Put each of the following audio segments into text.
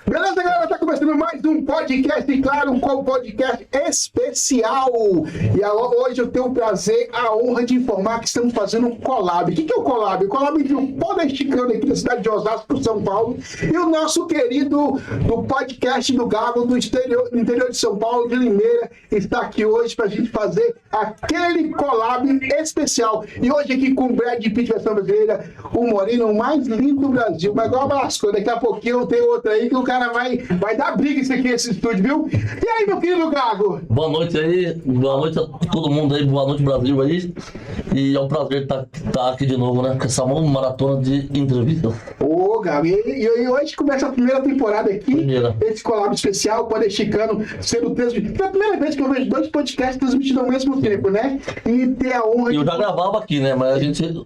Beleza, galera? Tá começando mais um podcast, e claro, um podcast especial. E hoje eu tenho o prazer, a honra de informar que estamos fazendo um collab. O que é o collab? O collab de um podesticano aqui da cidade de Osasco, São Paulo, e o nosso querido do podcast do Gago, do interior de São Paulo, de Limeira, está aqui hoje para a gente fazer aquele collab especial. E hoje aqui com o Brad Pitt, versão brasileira, o moreno mais lindo do Brasil. Mas igual Vasco, daqui a pouquinho tem outro aí que o cara vai dar briga isso aqui, esse estúdio, viu? E aí, meu querido Gago? Boa noite aí, boa noite a todo mundo aí, boa noite Brasil aí. E é um prazer estar aqui de novo, né? Com essa maratona de entrevistas. Ô, Gago, e hoje começa a primeira temporada aqui, esse collab especial, podesticano, sendo transmitido. É a primeira vez que eu vejo dois podcasts transmitidos ao mesmo tempo, né? E ter a honra eu já gravava aqui, né? Mas a gente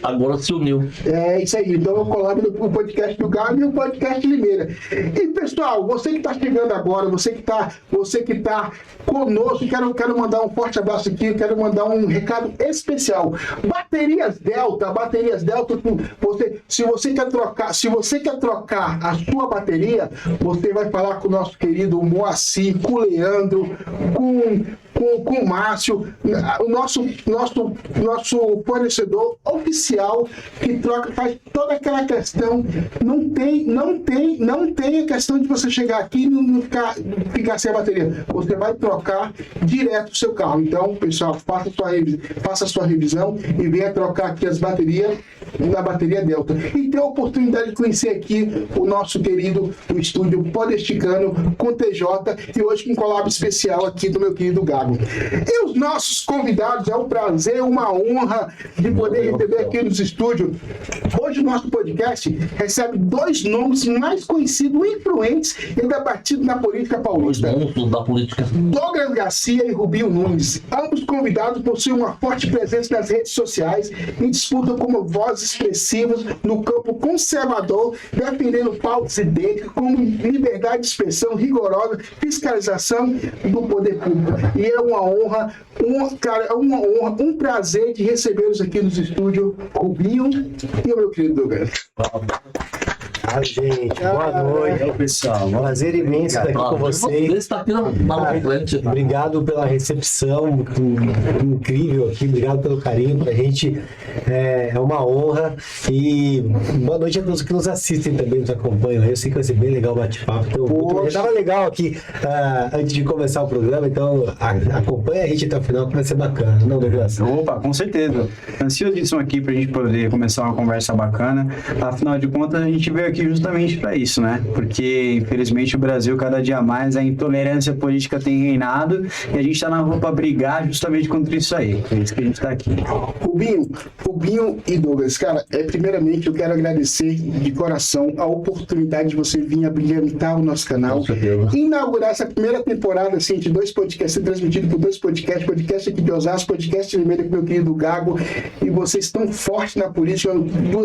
agora se uniu. É isso aí, então o collab do podcast do Gago e o podcast Limeira. E pessoal, você que está chegando agora, você que tá conosco, quero mandar um forte abraço aqui, quero mandar um recado especial. Baterias Delta, se você quer trocar a sua bateria, você vai falar com o nosso querido Moacir, com o Leandro, com o Márcio, o nosso fornecedor oficial que faz toda aquela questão. Não tem a questão de você chegar aqui e não ficar sem a bateria. Você vai trocar direto o seu carro. Então, pessoal, faça a sua revisão e venha trocar aqui as baterias na bateria Delta. E ter a oportunidade de conhecer aqui o nosso querido estúdio podesticano com TJ e hoje com um collab especial aqui do meu querido Gago. E os nossos convidados, é um prazer, uma honra de poder receber aqui nos estúdios. Hoje o nosso podcast recebe dois nomes mais conhecidos e influentes e debatidos na política paulista. Da política. Douglas Garcia e Rubinho Nunes. Ambos convidados possuem uma forte presença nas redes sociais e disputam como vozes expressivas no campo conservador, defendendo pautas idênticas como liberdade de expressão rigorosa, fiscalização do poder público. E é uma honra, um prazer de recebê-los aqui nos estúdios, Rubinho e o meu querido Douglas. Gente, boa noite, pessoal. Prazer imenso estar aqui com vocês. Obrigado pela recepção incrível aqui, obrigado pelo carinho pra gente. É uma honra e boa noite a todos que nos assistem também, nos acompanham. Eu sei que vai ser bem legal o bate-papo. Então, já estava legal aqui antes de começar o programa, então acompanha a gente até o final que vai ser bacana, não, Douglas? Opa, com certeza. Ansiosíssimo aqui pra gente poder começar uma conversa bacana. Afinal de contas, a gente veio aqui justamente para isso, né? Porque, infelizmente, o Brasil, cada dia mais, a intolerância política tem reinado e a gente está na rua para brigar justamente contra isso aí. É isso que a gente está aqui. Rubinho e Douglas, cara, primeiramente eu quero agradecer de coração a oportunidade de você vir abrilhantar o nosso canal, inaugurar essa primeira temporada assim, de dois podcasts, transmitido por dois podcasts, podcast aqui de Osasco, podcast de Limeira com meu querido Gago, e vocês estão fortes na política,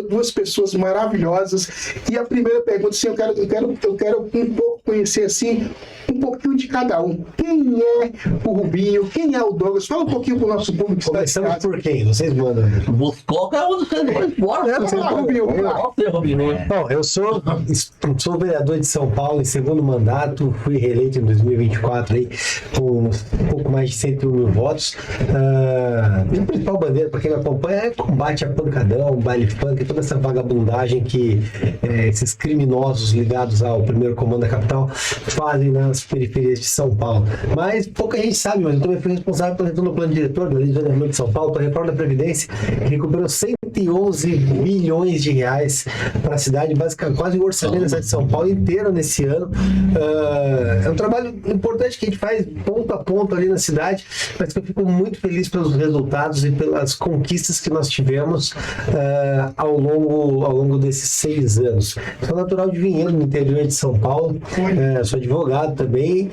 duas pessoas maravilhosas. E a primeira pergunta, assim, eu quero um pouco conhecer assim, um pouquinho de cada um. Quem é o Rubinho? Quem é o Douglas? Fala um pouquinho pro nosso público. Começamos por quem? Vocês mandam. Qualquer um você vai embora. Vamos lá, Rubinho. Bom, eu sou vereador de São Paulo em segundo mandato, fui reeleito em 2024 aí, com um pouco mais de 101 mil votos. A principal bandeira, para quem me acompanha, é combate a pancadão, baile funk, toda essa vagabundagem que esses criminosos ligados ao primeiro comando da capital fazem nas periferias de São Paulo. Mas pouca gente sabe, mas eu também fui responsável pelo plano diretor da Lei de Desenvolvimento de São Paulo, pela reforma da Previdência, que recuperou 111 bilhões de reais para a cidade, basicamente quase o orçamento da cidade de São Paulo inteiro nesse ano. É um trabalho importante que a gente faz ponto a ponto ali na cidade, mas que eu fico muito feliz pelos resultados e pelas conquistas que nós tivemos ao longo desses 6 anos. Sou natural de Vinhedo, no interior de São Paulo, sou advogado também.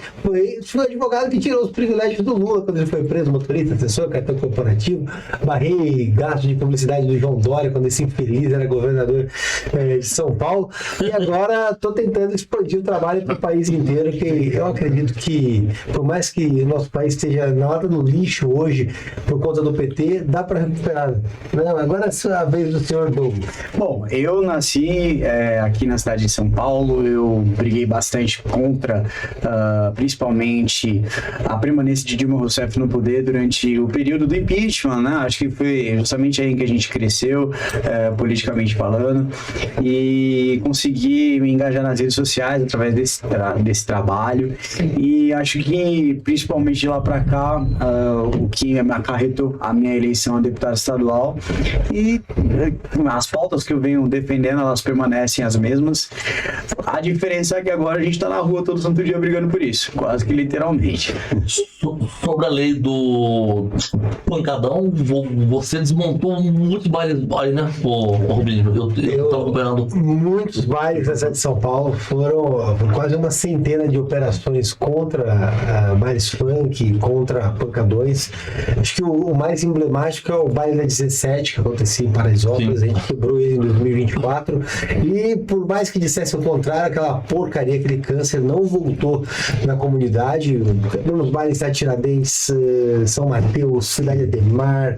Fui advogado que tirou os privilégios do Lula quando ele foi preso, motorista, assessor, cartão corporativo, barrei gastos de publicidade do João João Dória, quando esse infeliz era governador de São Paulo. E agora estou tentando expandir o trabalho para o país inteiro, que eu acredito que, por mais que o nosso país esteja na hora do lixo hoje, por conta do PT, dá para recuperar. Não, agora é a vez do senhor Douglas. Bom, eu nasci aqui na cidade de São Paulo, eu briguei bastante contra, principalmente, a permanência de Dilma Rousseff no poder durante o período do impeachment, né? Acho que foi justamente aí que a gente cresceu, politicamente falando, e consegui me engajar nas redes sociais através desse trabalho, e acho que, principalmente de lá para cá, o que me acarretou a minha eleição a deputado estadual, e as pautas que eu venho defendendo, elas permanecem as mesmas. A diferença é que agora a gente está na rua todo santo dia brigando por isso, quase que literalmente. Sobre a lei do pancadão, você desmontou muitos bailes, né, Rubinho? Eu tô acompanhando. Muitos bailes da cidade de São Paulo, foram quase uma centena de operações contra bailes funk, contra pancadões. Acho que o mais emblemático é o baile da 17, que acontecia em Paraisópolis. Sim. A gente quebrou ele em 2024, e por mais que dissesse o contrário, aquela porcaria, aquele câncer não voltou na comunidade. Nos bailes da Tiradentes, São Mateus, Cidade Ademar,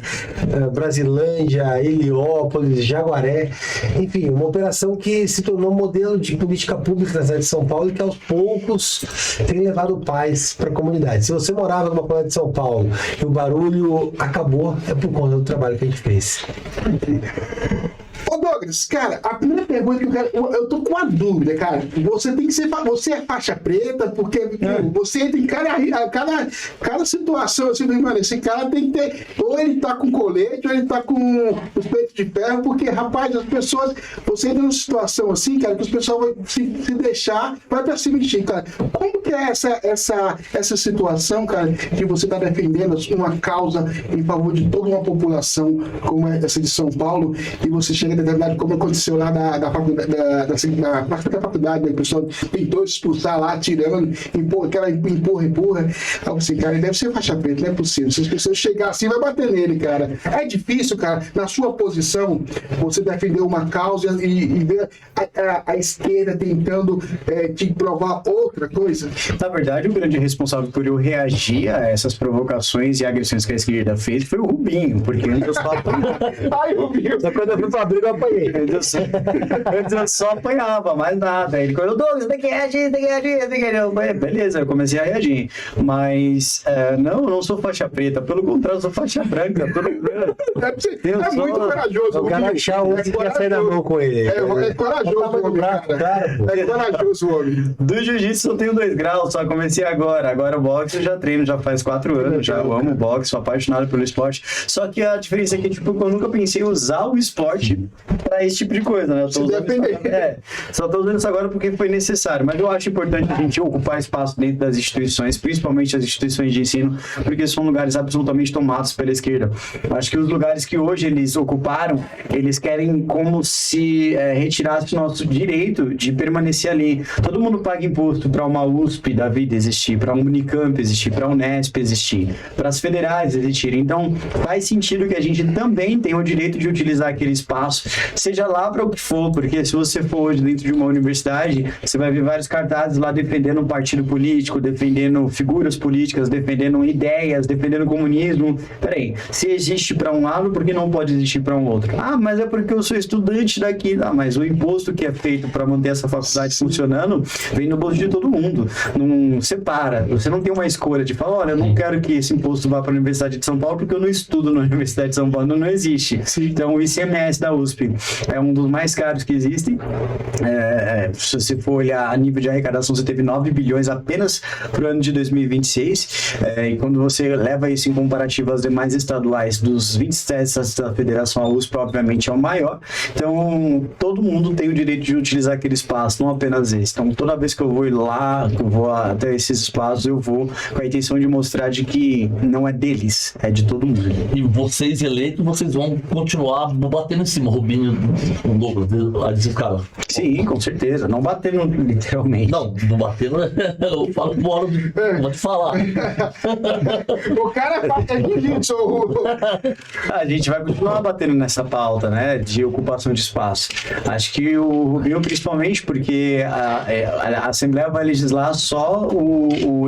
Brasilândia, Heliópolis, Jaguaré, enfim, uma operação que se tornou modelo de política pública na cidade de São Paulo e que aos poucos tem levado paz para a comunidade. Se você morava numa comunidade de São Paulo e o barulho acabou, é por conta do trabalho que a gente fez. Ô Douglas, cara, a primeira pergunta que eu quero, eu tô com uma dúvida, cara. Você tem que ser, você é faixa preta, porque você entra em cada situação, assim, mano, esse cara tem que ter, ou ele tá com colete, ou ele tá com os peitos de ferro, porque, rapaz, as pessoas, você entra numa situação assim, cara, que os pessoal vai se deixar, vai pra cima de ti, cara. Como que é essa situação, cara, que você tá defendendo uma causa em favor de toda uma população, como essa de São Paulo, e você chega determinado, como aconteceu lá da faculdade, da faculdade, né? O pessoal tentou expulsar lá, tirando, empurra. Aí você, cara, ele deve ser faixa preta, não é possível. Se as pessoas chegarem assim, vai bater nele, cara. É difícil, cara, na sua posição, você defender uma causa e ver a esquerda tentando te provar outra coisa. Na verdade, o grande responsável por eu reagir a essas provocações e agressões que a esquerda fez foi o Rubinho, porque antes eu só apanhava. Ai, Rubinho! Só quando eu fui pra briga, eu apanhei. Antes eu só apanhava, mais nada. Ele falou, Douglas, tem que reagir. Beleza, eu comecei a reagir. Mas, não sou faixa preta, pelo contrário, eu sou faixa branca. Muito corajoso. Eu quero achar um que quer sair na mão com ele. É corajoso o homem, cara. É corajoso o homem. Do jiu-jitsu eu tenho 2 graus, só comecei agora. Agora o boxe eu já treino, já faz 4 anos, já amo o boxe, sou apaixonado pelo esporte. Só que a diferença é que, tipo, eu nunca pensei em usar o esporte pra esse tipo de coisa, né? Só tô usando isso agora porque foi necessário. Mas eu acho importante a gente ocupar espaço dentro das instituições, principalmente as instituições de ensino, porque são lugares absolutamente tomados pela esquerda. Acho que os lugares que hoje eles ocuparam, eles querem como se retirasse o nosso direito de permanecer ali. Todo mundo paga imposto para uma USP da vida existir, para uma Unicamp existir, para uma Unesp existir, para as federais existirem. Então, faz sentido que a gente também tenha o direito de utilizar aquele espaço, seja lá para o que for, porque se você for hoje dentro de uma universidade, você vai ver vários cartazes lá defendendo um partido político, defendendo figuras políticas, defendendo ideias, defendendo comunismo. Peraí, se existe para um lado, por que não pode existir para um outro? Ah, mas é porque eu sou estudante daqui. Ah, mas o imposto que é feito para manter essa faculdade funcionando vem no bolso de todo mundo. Não separa. Você não tem uma escolha de falar, olha, eu não quero que esse imposto vá para a Universidade de São Paulo porque eu não estudo na Universidade de São Paulo. Não existe. Então, o ICMS da USP é um dos mais caros que existem. Se você for olhar a nível de arrecadação, você teve 9 bilhões apenas para o ano de 2026. E quando você leva isso em comparativo às demais estaduais, dos 27 da federação, a USP, obviamente, é o maior. Então, todo mundo tem o direito de utilizar aquele espaço, não apenas esse. Então, toda vez que eu vou ir lá, que eu vou até esses espaços, eu vou com a intenção de mostrar de que não é deles, é de todo mundo. E vocês eleitos, vocês vão continuar batendo em cima. Rubinho Douglas, aí disse o cara. Sim, com certeza. Não batendo literalmente. Não batendo, né? Eu falo bora, vou te falar. O cara é jiu-jitsu. A gente vai continuar batendo nessa pauta, né, de ocupação de espaço. Acho que o Rubinho, principalmente, porque a Assembleia vai legislar só o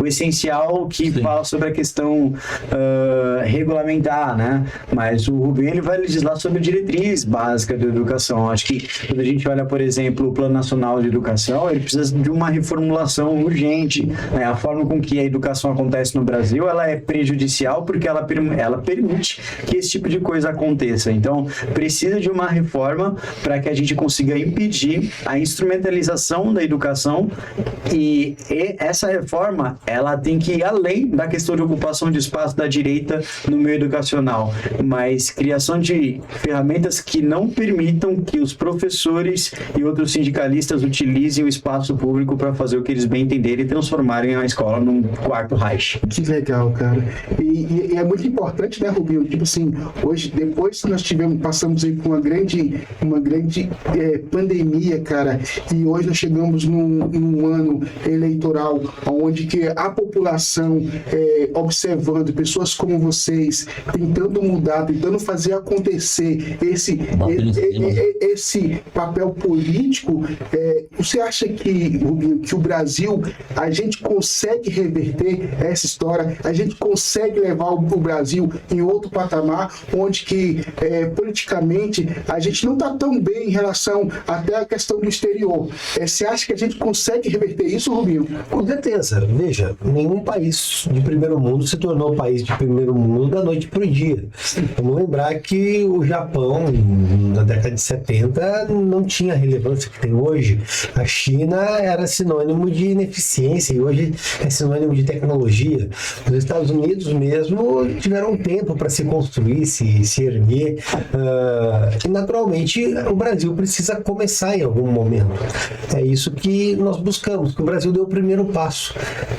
essencial que fala sobre a questão regulamentar, né? Mas o Rubinho, ele vai legislar sobre a diretriz básica da educação. Acho que quando a gente olha, por exemplo, o Plano Nacional de Educação, ele precisa de uma reformulação urgente, né? A forma com que a educação acontece no Brasil, ela é prejudicial porque ela permite que esse tipo de coisa aconteça. Então, precisa de uma reforma para que a gente consiga impedir a instrumentalização da educação e essa reforma, ela tem que ir além da questão de ocupação de espaço da direita no meio educacional, mas criação de ferramentas que não permitam que os professores e outros sindicalistas utilizem o espaço público para fazer o que eles bem entenderem e transformarem a escola num quarto Reich. Que legal, cara. E é muito importante, né, Rubinho? Tipo assim, hoje, depois que nós passamos aí por uma grande pandemia, cara, e hoje nós chegamos num ano eleitoral onde que a população observando pessoas como vocês, tentando mudar, tentando fazer acontecer esse papel político, você acha que, Rubinho, que o Brasil, a gente consegue reverter essa história, a gente consegue levar o Brasil em outro patamar, onde que politicamente a gente não está tão bem em relação até a questão do exterior. Você acha que a gente consegue reverter isso, Rubinho? Com certeza. Veja, nenhum país de primeiro mundo se tornou país de primeiro mundo da noite para o dia. Vamos lembrar que o Japão, na década de 70, não tinha a relevância que tem hoje. A China era sinônimo de ineficiência e hoje é sinônimo de tecnologia. Os Estados Unidos mesmo tiveram um tempo para se construir, se erguer. E naturalmente o Brasil precisa começar em algum momento. É isso que nós buscamos, que o Brasil deu o primeiro passo.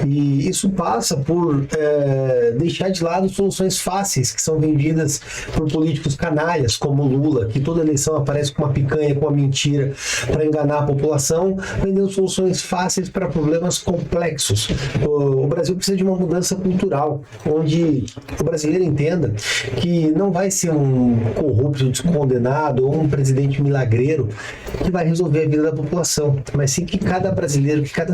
E isso passa por deixar de lado soluções fáceis que são vendidas por políticos canalhas como Lula, que toda eleição aparece com uma picanha, com uma mentira para enganar a população, vendendo soluções fáceis para problemas complexos. O Brasil precisa de uma mudança cultural, onde o brasileiro entenda que não vai ser um corrupto descondenado ou um presidente milagreiro que vai resolver a vida da população, mas sim que cada brasileiro, que cada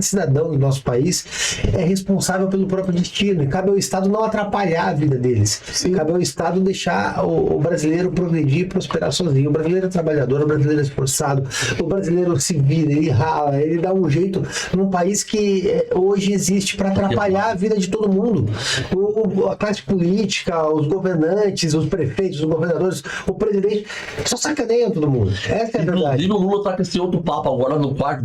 cidadão do nosso país é responsável pelo próprio destino, e cabe ao Estado não atrapalhar a vida deles. Sim. Cabe ao Estado deixar o brasileiro progredir e prosperar sozinho. O brasileiro é trabalhador, o brasileiro é esforçado, o brasileiro se vira, ele rala, ele dá um jeito num país que hoje existe para atrapalhar a vida de todo mundo. A classe política, os governantes, os prefeitos, os governadores, o presidente, só sacaneiam todo mundo. Essa é a verdade. Inclusive o Lula tá com esse outro papo agora no quarto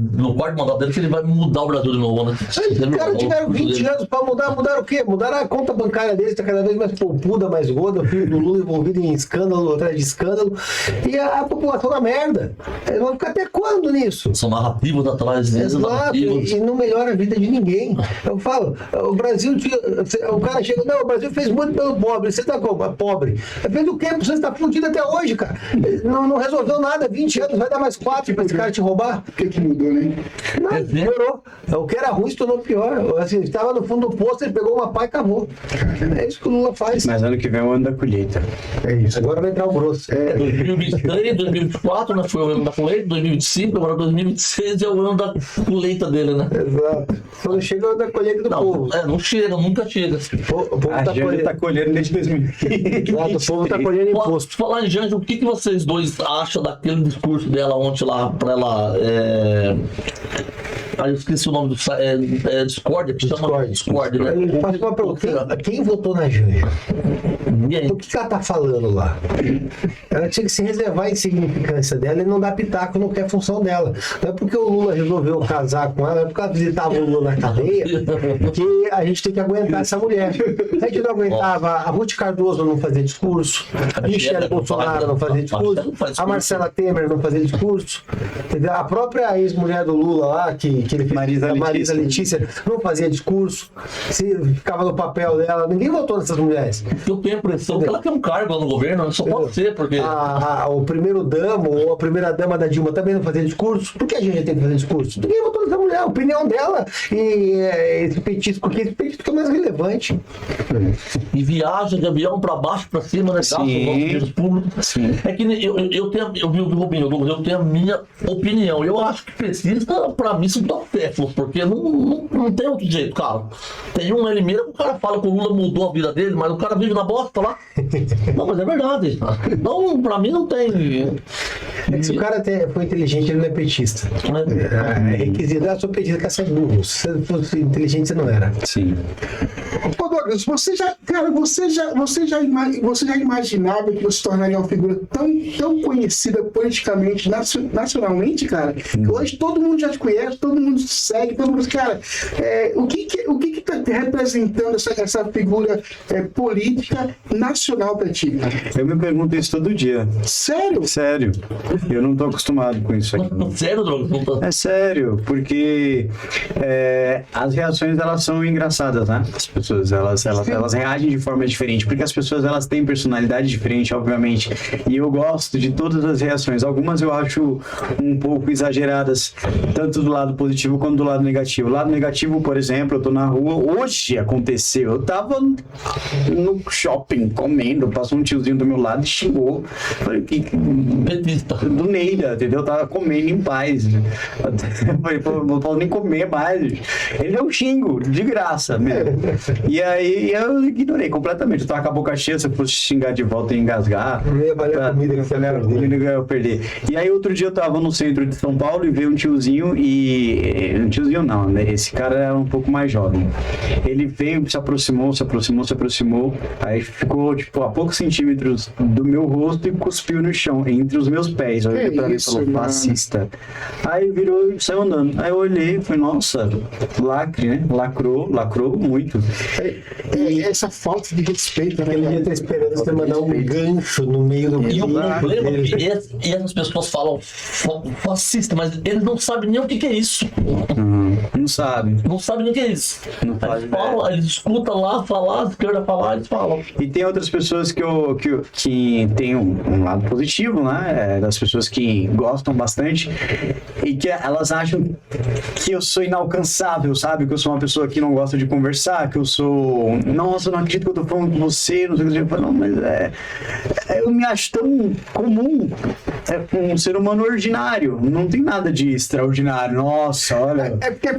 mandato dele, que ele vai mudar o Brasil de novo, né? Os caras tiveram 20 anos para mudar. Mudaram o quê? Mudaram a conta bancária deles, está cada vez mais poupuda, mais gorda, o filho do Lula envolvido em escândalo atrás de escândalo, e a população na merda. Eles vão ficar até quando nisso? São narrativas atrás deles. Exato, e não melhora a vida de ninguém. Eu falo, o Brasil, o cara chega, não, o Brasil fez muito pelo pobre, você tá como? Pobre. Fez o quê? Você está fudido até hoje, cara. Não resolveu nada, 20 anos, vai dar mais 4 para esse cara te roubar. O que mudou, né? Não, piorou. O que era ruim se tornou pior. Assim, estava no fundo do poço, ele pegou uma pá e cavou. É isso que o Lula faz. Mas ano que vem é o ano da colheita. É isso. Agora vai entrar o grosso. 2023, 2024, né? Foi o ano da colheita, 2025, agora 2026 é o ano da colheita dele, né? Exato. Quando chega o ano da colheita do povo. Não chega, nunca chega. O povo tá colhendo desde 2020. Exato, o povo tá colhendo imposto. Falar em Janja, o que vocês dois acham daquele discurso dela ontem lá, pra ela... eu esqueci o nome do Discord, que chama Discord, né? Faço uma pergunta. Quem votou na Janja? Ninguém. O que ela tá falando lá? Ela tinha que se reservar a insignificância dela e não dar pitaco no que é a função dela. Não é porque o Lula resolveu casar com ela, é porque ela visitava o Lula na cadeia, que a gente tem que aguentar essa mulher. A gente não aguentava a Ruth Cardoso não fazer discurso, a Michele Bolsonaro não fazer discurso, a Marcela Temer não fazer discurso, a própria ex-mulher do Lula lá, que que ele fez Marisa a Marisa Letícia, não fazia discurso, se ficava no papel dela, ninguém votou nessas mulheres. Eu tenho a impressão que ela tem um cargo lá no governo, só pode ser, porque... O primeiro-damo ou a primeira-dama da Dilma também não fazia discurso. Por que a gente tem que fazer discurso? Ninguém votou nessa mulher, a opinião dela e esse petisco, porque esse petisco é mais relevante. E viaja de avião pra baixo, pra cima, né? Gasta os nossos dinheiros públicos. Sim. É que eu vi o Rubinho, eu tenho a minha opinião. Eu acho que precisa, pra mim, são tão péssimos, porque não tem outro jeito, cara. Tem um em Limeira que o cara fala que o Lula mudou a vida dele, mas o cara vive na bosta lá. Não, mas é verdade. Então, pra mim, não tem. É que se o cara foi inteligente, ele não é petista. É requisito. Eu sou petista, que é burro. Se você fosse inteligente, você não era. Sim. Ô Douglas, você já imaginava que você se tornaria uma figura tão conhecida politicamente, nacionalmente, cara? Que hoje todo mundo já te conhece, todo mundo te segue, todo mundo... Cara, o que tá representando essa figura política nacional pra ti, cara? Eu me pergunto isso todo dia. Sério? Sério. Eu não tô acostumado com isso aqui. Sério, Douglas? É sério, porque as reações, elas são engraçadas, né? As pessoas, elas reagem de forma diferente, porque as pessoas, elas têm personalidade diferente, obviamente, e eu gosto de todas as reações. Algumas eu acho um pouco exageradas, tanto do lado positivo quanto do lado negativo. O lado negativo, por exemplo, eu tô na rua, hoje aconteceu, eu tava no shopping comendo, passou um tiozinho do meu lado e xingou. Falei, Petista. do Neida, entendeu? Eu tava comendo em paz. Eu falei, pô, não posso nem comer mais. Ele é um xingo, de graça mesmo. E aí eu ignorei completamente. Eu tava com a boca cheia, se eu fosse xingar de volta e engasgar. Não ia valer a comida que você ia perder. E aí outro dia eu tava no centro de São Paulo e veio um tiozinho e... Um tiozinho não, né? Esse cara era um pouco mais jovem. Ele veio, se aproximou. Aí ficou, tipo, a poucos centímetros do meu rosto e cuspiu no chão, entre os meus pés. Olha pra mim e falou, fascista. Aí virou e saiu andando. Aí eu olhei e falei, nossa, lacre, né? Lacrou muito. Essa falta de respeito, né? Ele ia estar esperando você mandar um gancho no meio do E o problema é dele. que essas pessoas falam fascista, mas eles não sabem nem o que é isso. Não sabe. Não sabem nem o que é isso. Não faz Eles falam, eles escutam lá falar, a esquerda falar, eles falam. E tem outras pessoas que tem um lado positivo, né? Das pessoas que gostam bastante e que elas acham que eu sou inalcançável, sabe? Que eu sou uma pessoa que não gosta de conversar, que eu sou... Nossa, eu não acredito que eu tô falando com você, não sei o que. Eu falo, não, mas eu me acho tão comum. É um ser humano ordinário. Não tem nada de extraordinário. Nossa, olha... É porque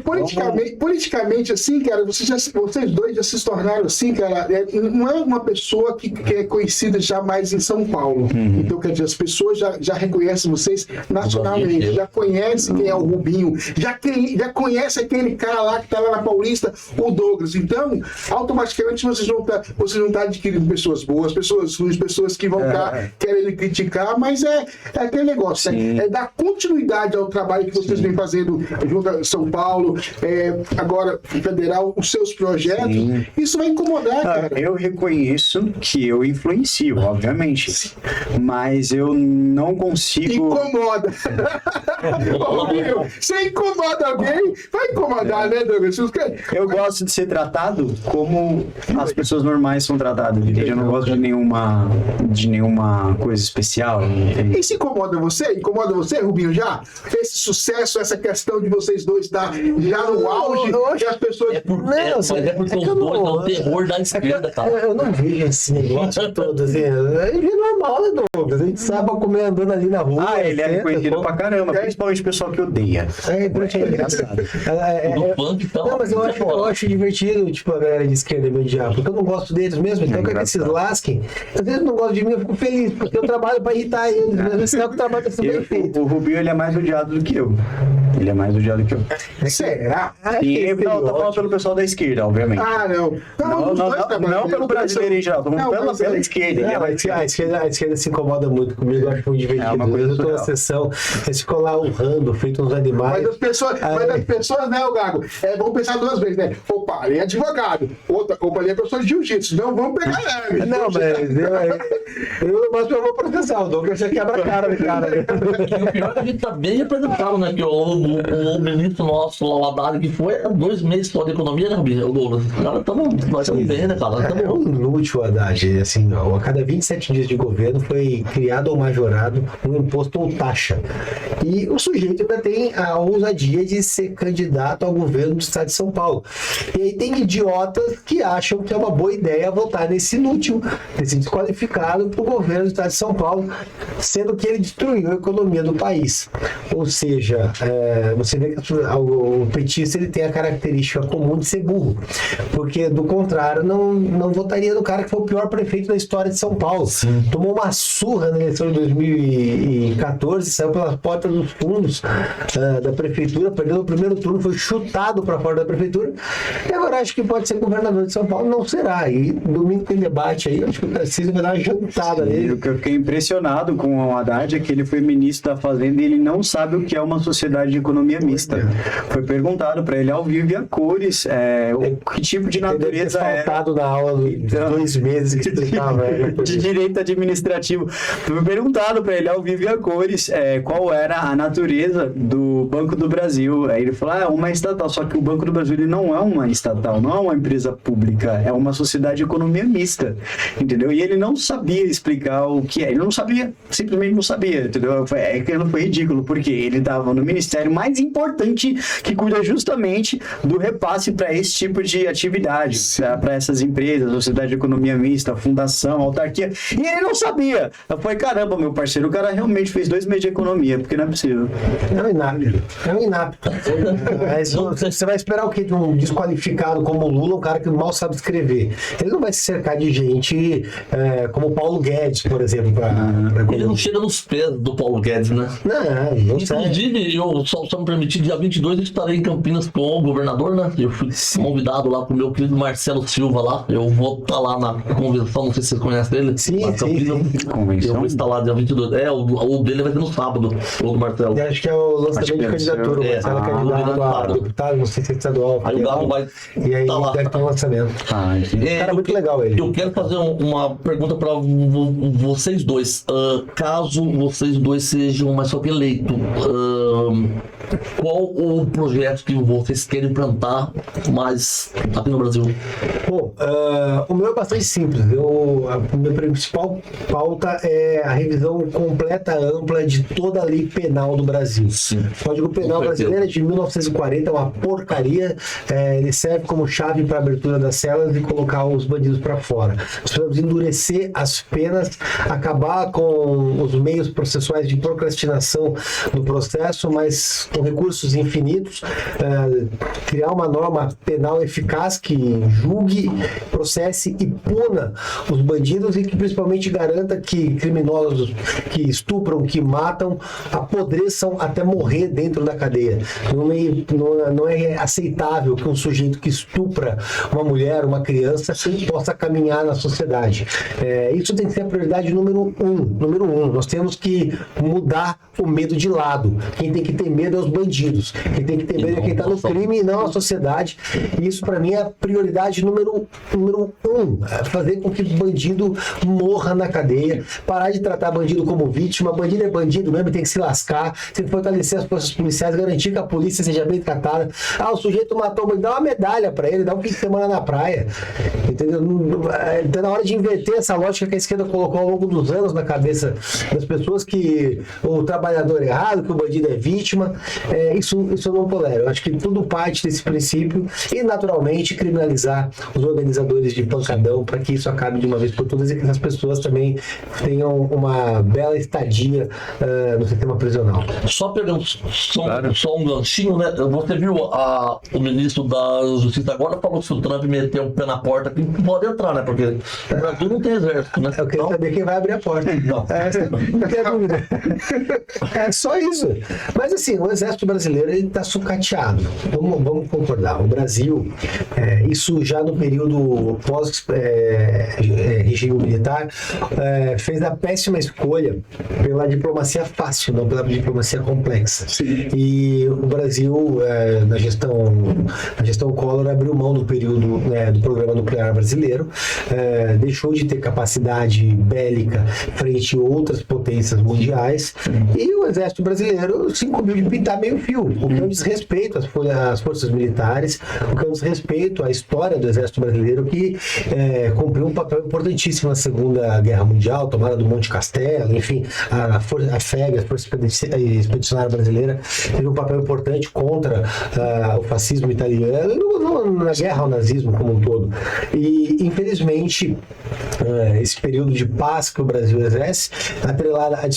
politicamente assim, cara, vocês dois já se tornaram assim, cara, não é uma pessoa que é conhecida já mais em São Paulo. Então, quer dizer, as pessoas já reconhecem vocês nacionalmente, já conhecem quem é o Rubinho, já conhece aquele cara lá que tá lá na Paulista, o Douglas. Então, automaticamente vocês vão estar adquirindo pessoas boas, pessoas ruins, pessoas que vão estar querendo criticar, mas é aquele negócio, é dar continuidade ao trabalho que vocês vêm fazendo junto a São Paulo, agora federal, os seus projetos. Isso vai incomodar, cara. Eu reconheço que eu influencio, obviamente, mas eu não consigo... Incomoda. Ô, Rubinho, você incomoda alguém, vai incomodar, né, Douglas? Eu gosto de ser tratado como as pessoas normais são tratadas, entende? Eu não gosto de nenhuma coisa especial. E se incomoda você? Incomoda você, Rubinho, já? Esse sucesso, essa questão de vocês dois estar já no auge, e as pessoas... Mas é porque os dois é o terror da esquerda, cara. Eu não vejo esse negócio todo, assim. É normal, né, Douglas? A gente sabe comer andando ali na rua. Ele é reconhecido pra caramba, principalmente o pessoal que odeia. É engraçado. Do punk e tal. Não, mas eu acho divertido, tipo, a galera de esquerda me odiar, porque eu não gosto deles mesmo, então eu quero que eles lasquem. Às vezes não gosto de mim, eu fico feliz, porque eu trabalho pra irritar eles, mas é sinal que o trabalho tá sendo bem feito. O Rubinho, ele é mais odiado do que eu. Será? Não, tá falando pelo pessoal da esquerda, obviamente. Ah, não. Não pelo brasileiro em geral, tô falando pela esquerda. A esquerda se incomoda muito comigo, eu acho muito divertido. É uma coisa eu tô na surreal. sessão, eles ficam lá urrando, feito uns animais. Mas as pessoas, né, o Gago, vão pensar duas vezes, né? Opa, ali é advogado. Opa, ali é professor de jiu-jitsu. Não, vamos pegar ele. Não, mas eu vou processar, o Douglas já quebra a cara do cara. E o pior é que a gente tá bem representado, né? Que o o ministro nosso lá, o Haddad, que foi 2 meses só de economia, né, Douglas? Cara, nós estamos bem, né, cara? É um inútil, Haddad. Assim, a cada 27 dias de governo foi criado ou majorado um imposto ou taxa. E o sujeito ainda tem a ousadia de ser candidato ao governo do estado de São Paulo. E aí tem idiotas que acham que é uma boa ideia votar nesse inútil, nesse desqualificado para o governo do estado de São Paulo, sendo que ele destruiu a economia do país. Ou seja, você vê que o petista ele tem a característica comum de ser burro, porque do contrário não votaria no cara que foi o pior prefeito da história de São Paulo. Sim. Tomou uma surra na eleição de 2014, saiu pelas portas dos fundos da prefeitura, perdeu o primeiro turno, foi chutado para fora da prefeitura, e agora acho que pode ser governador de São Paulo. Não será. E domingo tem debate aí, acho que o Tarcísio vai dar uma jantada nele. O que eu fiquei impressionado com o Haddad é que ele foi ministro da Fazenda e ele não sabe o que é uma sociedade de economia mista. Foi perguntado para ele ao vivo e a cores que tipo de natureza era. Faltado na aula de 2 meses que explicava. De direito administrativo. Foi perguntado para ele ao vivo e a cores qual era a natureza do Banco do Brasil. Aí ele falou, é uma estatal, só que o Banco do Brasil ele não é uma estatal, não é uma empresa pública, é uma sociedade de economia mista, entendeu? E ele não sabia explicar o que é, ele não sabia, simplesmente não sabia, entendeu? Aquilo foi ridículo, porque ele estava no ministério mais importante que cuida justamente do repasse para esse tipo de atividade, para essas empresas, sociedade de economia mista, fundação, autarquia, e ele não sabia. Eu falei, caramba, meu parceiro, o cara realmente fez 2 meses de economia, porque não é possível. É um inapto. Você vai esperar o quê de um desqualificado como o Lula, um cara que mal sabe escrever? Ele não vai se cercar de gente como o Paulo Guedes, por exemplo. Ele não chega nos pés do Paulo Guedes, né? Não Inclusive, eu só me permiti, dia 22 eu estarei em Campinas com o governador, né? Eu fui convidado lá com o meu querido Marcelo Silva lá. Eu vou estar lá na convenção, não sei se vocês conhecem ele. Sim. Eu vou estar lá dia 22. O dele vai ser no sábado, o do Marcelo. Eu acho que é o lançamento de candidatura. O Marcelo é candidato a deputado, não sei se é estadual. Aí o Galo vai E aí tá lá. deve ter um lançamento. Cara, muito legal ele. Eu quero fazer uma pergunta para vocês dois. Caso vocês dois sejam mais só que eleitos, qual o projeto que vocês querem implantar mais aqui no Brasil? Bom, o meu é bastante simples. A minha principal pauta é a revisão completa, ampla de toda a lei penal do Brasil. Sim, o Código Penal brasileiro é de 1940, é uma porcaria. Ele serve como chave para a abertura das celas e colocar os bandidos para fora. Nós precisamos endurecer as penas, acabar com os meios processuais de procrastinação do processo, mas com recursos infinitos, criar uma norma penal eficaz que julgue, processe e puna os bandidos e que principalmente garanta que criminosos que estupram, que matam, apodreçam até morrer dentro da cadeia. Não é aceitável que um sujeito que estupra uma mulher, uma criança, possa caminhar na sociedade. Isso tem que ser a prioridade número um. Nós temos que mudar o medo de lado. Quem tem que ter medo é os bandidos. Quem tem que ter medo é quem está no crime e não a sociedade. E isso, para mim, é a prioridade número um. Fazer com que o bandido morra na cadeia. Parar de tratar bandido como vítima. Bandido é bandido mesmo, tem que se lascar. Tem que fortalecer as forças policiais, garantir que a polícia seja bem tratada. O sujeito matou, dá uma medalha para ele, dá um fim de semana na praia. Entendeu? Então, na hora de inverter essa lógica que a esquerda colocou ao longo dos anos na cabeça das pessoas, que o trabalhador é errado, que o bandido é vítima, isso eu não tolero. Eu acho que tudo parte desse princípio e, naturalmente, criminalizar os organizadores de pancadão para que isso acabe de uma vez por todas e que as pessoas também tenham uma bela estadia no sistema prisional. Só pegando só um ganchinho, né? Você viu o ministro da Justiça agora falou que se o Trump meter um pé na porta aqui, pode entrar, né? Porque o Brasil não tem exército, né? Eu quero saber quem vai abrir a porta. Não. Não tenho dúvida. É só isso. Mas assim, o exército brasileiro está sucateado. Vamos concordar. O Brasil, isso já no período pós-regime militar, fez a péssima escolha pela diplomacia fácil, não pela diplomacia complexa. Sim. E o Brasil, na gestão Collor, abriu mão do período do programa nuclear brasileiro, deixou de ter capacidade bélica frente a outras potências mundiais, e o exército brasileiro se incumbiu de pintar meio fio, o que é um desrespeito às forças militares, o que é um desrespeito à história do Exército Brasileiro, que cumpriu um papel importantíssimo na Segunda Guerra Mundial, tomada do Monte Castelo, enfim, a FEB, a Força Expedicionária Brasileira, teve um papel importante contra o fascismo italiano, na guerra ao nazismo como um todo. E, infelizmente, esse período de paz que o Brasil exerce, atrelada à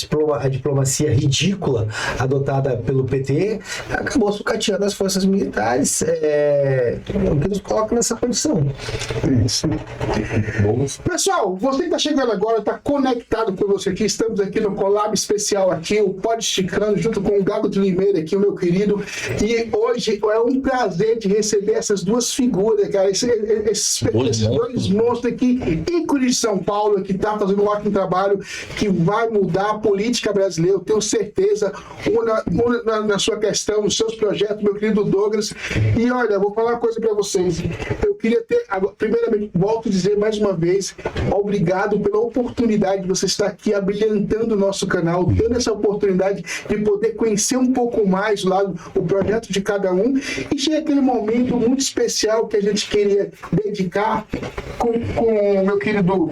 diplomacia ridícula adotada pelo PT, acabou sucateando as forças militares, o que nos coloca nessa condição. Pessoal, você que está chegando agora, está conectado com você aqui, estamos aqui no Collab especial aqui, o Pod Esticando, junto com o Gago de Limeira aqui, o meu querido, e hoje é um prazer de receber essas duas figuras, cara, esses dois monstros aqui, ícones de São Paulo, que está fazendo um ótimo trabalho, que vai mudar a política brasileira, eu tenho certeza, na sua questão, nos seus projetos, meu querido Douglas. E olha, vou falar uma coisa para vocês. Eu queria primeiramente, volto a dizer mais uma vez, obrigado pela oportunidade de você estar aqui abrilhantando o nosso canal, dando essa oportunidade de poder conhecer um pouco mais o projeto de cada um. E chega aquele momento muito especial que a gente queria dedicar com o meu querido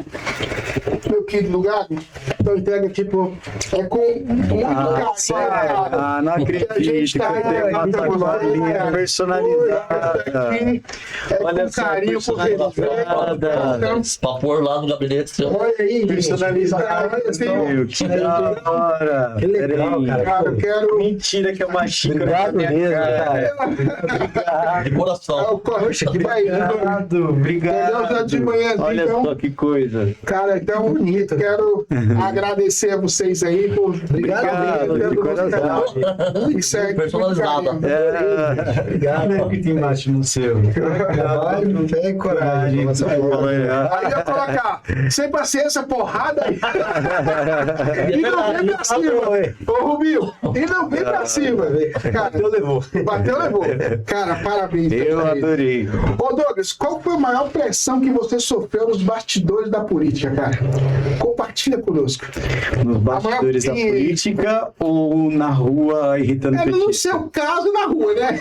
Gago. Então entrega tipo com muito carinho. Não acredito que eu tenho uma tatuagem personalizada. Olha com carinho por pra pôr lá no gabinete seu. Olha aí, personalizado. Que da hora. Que legal, cara. Eu quero. Mentira que é uma xícara. Obrigado mesmo, cara. De coração. Obrigado. De manhã, olha então, só que coisa. cara, então quero agradecer a vocês aí por Obrigado, de coração. Personalizada. Obrigado. Que tem embaixo no seu. Não tem coragem. Aí eu colocar, sem paciência, porrada aí. E não vem pra cima. Ô, Rubinho, e não vem pra cima. Cara, bateu, levou. Cara, parabéns. Eu adorei. Ô, Douglas, qual foi a maior pressão que você sofreu nos bastidores da política, cara? Compartilha conosco. Nos bastidores da política ou na rua irritando petista? No seu caso, na rua, né?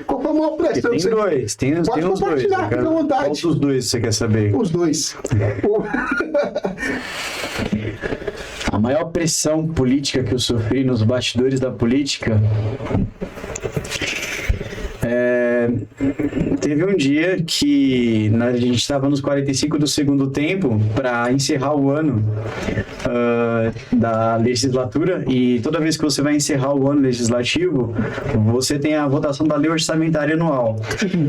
Qual foi a maior pressão? Tem dois, tem os dois. Compartilhar, fica à vontade. Qual dos dois você quer saber? Os dois. A maior pressão política que eu sofri nos bastidores da política teve um dia que a gente estava nos 45 do segundo tempo para encerrar o ano da legislatura, e toda vez que você vai encerrar o ano legislativo, você tem a votação da lei orçamentária anual.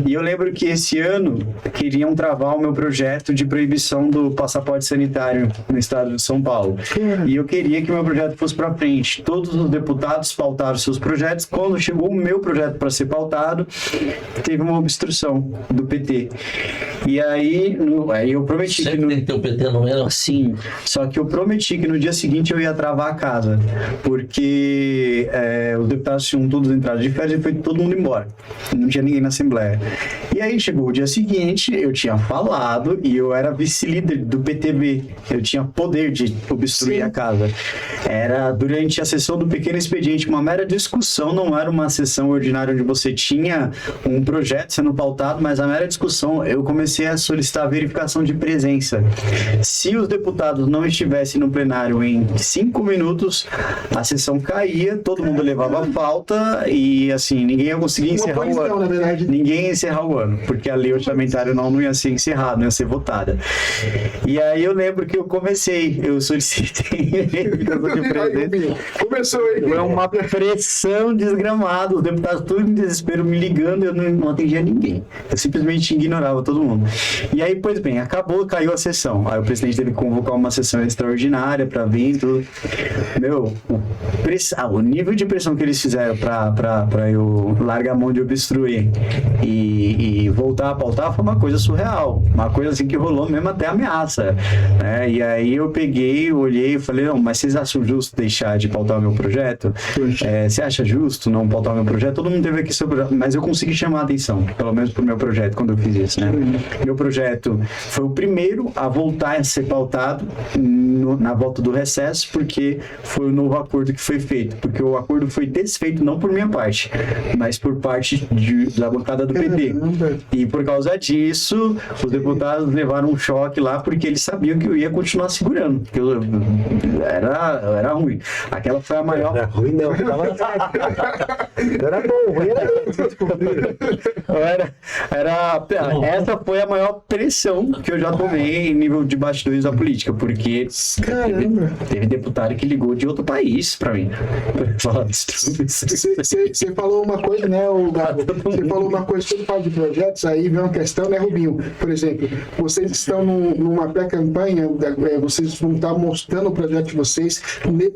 E eu lembro que esse ano queriam travar o meu projeto de proibição do passaporte sanitário no estado de São Paulo. E eu queria que o meu projeto fosse para frente. Todos os deputados pautaram seus projetos. Quando chegou o meu projeto para ser pautado, teve uma obstrução do PT. E aí eu prometi Sempre que tem que ter o PT, não era? Sim, só que eu prometi que no dia seguinte eu ia travar a casa, porque os deputados tinham todos entrado de férias e foi todo mundo embora. Não tinha ninguém na Assembleia. E aí chegou o dia seguinte, eu tinha falado e eu era vice-líder do PTB. Eu tinha poder de obstruir a casa. Era durante a sessão do pequeno expediente, uma mera discussão, não era uma sessão ordinária onde você tinha um projeto sendo pautado, mas a mera discussão, eu comecei a solicitar a verificação de presença. Se os deputados não estivessem no plenário em 5 minutos, a sessão caía, todo mundo levava a pauta e assim, ninguém ia conseguir encerrar o ano. Na verdade. Ninguém ia encerrar o ano, porque a lei orçamentária não ia ser encerrada, não ia ser votada. E aí eu lembro que eu solicitei verificação de presença. Começou aí. Foi uma pressão desgramada, os deputados tudo em desespero me ligando, eu não atendia ninguém. Eu simplesmente ignorava todo mundo. E aí, pois bem, caiu a sessão. Aí o presidente teve que convocar uma sessão extraordinária pra vir tudo. Meu, o nível de pressão que eles fizeram pra eu largar a mão de obstruir e voltar a pautar foi uma coisa surreal. Uma coisa assim que rolou mesmo até ameaça. Né? E aí eu peguei, olhei e falei, não, mas vocês acham justo deixar de pautar o meu projeto? Você acha justo não pautar o meu projeto? Todo mundo teve aqui seu projeto, mas eu consegui chamar chamar a atenção, pelo menos pro meu projeto, quando eu fiz isso, né? Meu projeto foi o primeiro a voltar a ser pautado na volta do recesso, porque foi o novo acordo que foi feito, porque o acordo foi desfeito não por minha parte, mas por parte da bancada do PT. E por causa disso, os deputados levaram um choque lá, porque eles sabiam que eu ia continuar segurando, porque era ruim. Aquela foi a maior... Era ruim não, era bom, ruim essa foi a maior pressão que eu já tomei em nível de bastidores da política, porque teve deputado que ligou de outro país pra mim. Você falou uma coisa, né, Gabo? Você falou uma coisa, quando fala de projetos, aí vem uma questão, né, Rubinho? Por exemplo, vocês estão numa pré-campanha, vocês vão estar mostrando o projeto de vocês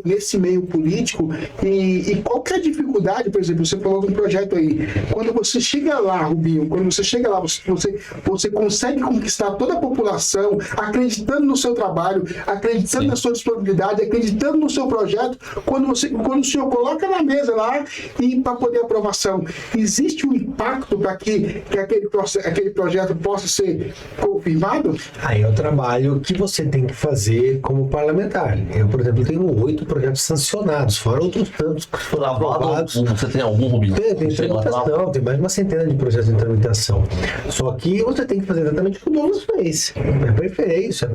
nesse meio político, e qual que é a dificuldade, por exemplo, você falou de um projeto aí, quando você chega lá, Rubinho, quando você chega lá, você consegue conquistar toda a população, acreditando no seu trabalho, acreditando na sua disponibilidade, acreditando no seu projeto, quando o senhor coloca na mesa lá e para poder aprovação, existe um impacto para que aquele projeto possa ser confirmado? Aí é o trabalho que você tem que fazer como parlamentar. Eu, por exemplo, tenho 8 projetos sancionados, fora outros tantos que foram aprovados. Você tem algum, Rubinho? Tem tramitação, tem mais de uma centena de projetos em tramitação. Só que você tem que fazer exatamente o que o Douglas fez. É preferência,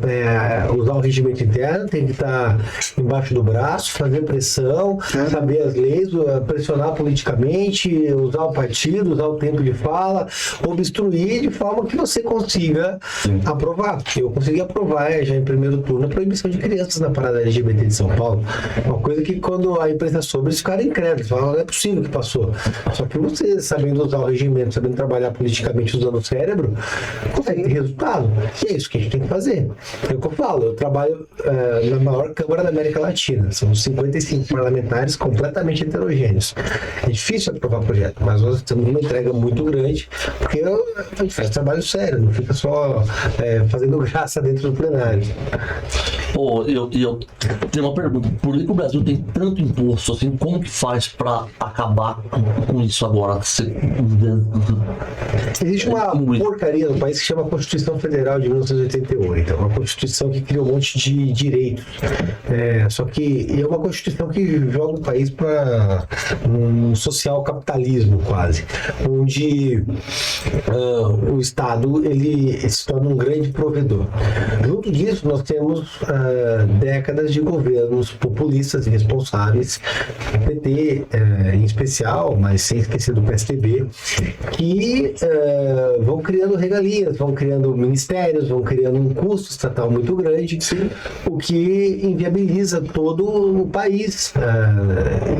usar o regimento interno, tem que estar embaixo do braço, fazer pressão, saber as leis, pressionar politicamente, usar o partido, usar o tempo de fala, obstruir de forma que você consiga aprovar. Eu consegui aprovar já em primeiro turno a proibição de crianças na parada LGBT de São Paulo. Uma coisa que quando a imprensa soube, eles ficaram incrédulos, falaram, não é possível que passou. Só que você, sabendo usar o regimento, sabendo trabalhar politicamente usando o cérebro, consegue ter resultado. E é isso que a gente tem que fazer. É o que eu falo, eu trabalho na maior Câmara da América Latina. São 55 parlamentares completamente heterogêneos. É difícil aprovar projeto, mas nós temos uma entrega muito grande, porque a gente faz trabalho sério, não fica só fazendo graça dentro do plenário. Pô, eu tenho uma pergunta. Por que o Brasil tem tanto imposto assim? Como que faz para acabar com isso agora? Existe uma porcaria no país que chama Constituição Federal de 1988. É uma Constituição que cria um monte de direitos. Só que é uma Constituição que joga o país para um social capitalismo quase, onde o Estado ele se torna um grande provedor. Junto disso, nós temos décadas de governos populistas e responsáveis, o PT em especial, mas sem esquecer do PSDB, que vão criando regalias, vão criando ministérios, vão criando um custo estatal muito grande, o que inviabiliza todo o país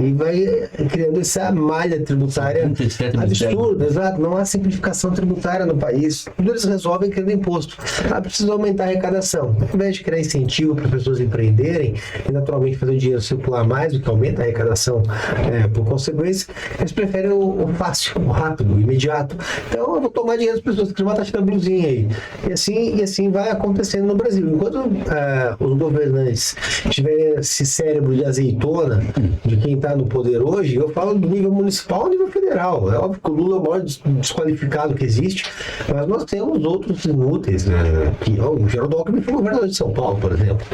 e vai criando essa malha tributária absurda. Exato, não há simplificação tributária no país, tudo eles resolvem criando imposto. Precisa aumentar a arrecadação. Ao invés de criar incentivo para as pessoas empreenderem e naturalmente fazer o dinheiro circular mais, o que aumenta a arrecadação por consequência, eles preferem o fácil, o rápido, o imediato. Então eu vou tomar dinheiro das pessoas, que uma taxa da blusinha aí. E assim vai acontecendo no Brasil. Enquanto os governantes tiverem esse cérebro de azeitona de quem está no poder hoje, eu falo do nível municipal ao nível federal. É óbvio que o Lula é o maior desqualificado que existe, mas nós temos outros inúteis, o Geraldo Alckmin foi governador de São Paulo, por exemplo.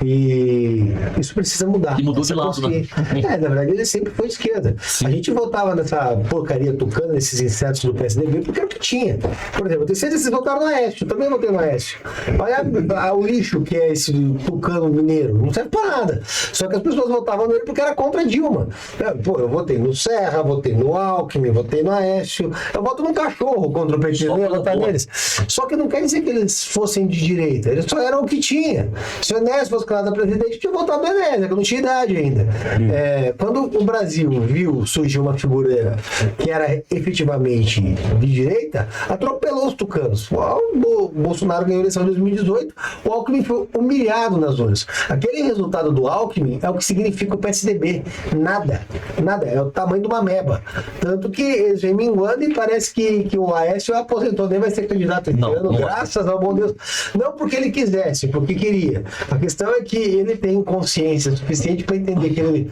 E isso precisa mudar. E mudou de lado, né? Na verdade, ele sempre foi de esquerda. A gente votava nessa porcaria tucana, nesses insetos do PSDB, porque era o que tinha. Por exemplo, eu tenho certeza que vocês votaram no Aécio, eu também votei no Aécio. Olha o lixo que é esse tucano mineiro, não serve pra nada. Só que as pessoas votavam nele porque era contra Dilma. Eu votei no Serra, votei no Alckmin, votei no Aécio. Eu voto num cachorro contra o petismo, eu ia votar neles. Só que não quer dizer que eles fossem de direita, eles só eram o que tinha. Se o Enéas fosse candidato a presidente, eu tinha votado no Enéas, que eu não tinha idade ainda. Quando o Brasil viu surgir uma figura que era efetivamente de direita, atropelou os tucanos. O Bolsonaro ganhou a eleição em 2018, o Alckmin foi humilhado nas urnas. Aquele resultado do Alckmin é o que significa o PSDB. Nada. É o tamanho de uma ameba. Tanto que eles vêm minguando e parece que o Aécio aposentou, nem vai ser candidato esse ano, graças ao bom Deus. Não porque ele quisesse, porque queria. A questão é que ele tem consciência suficiente para entender que ele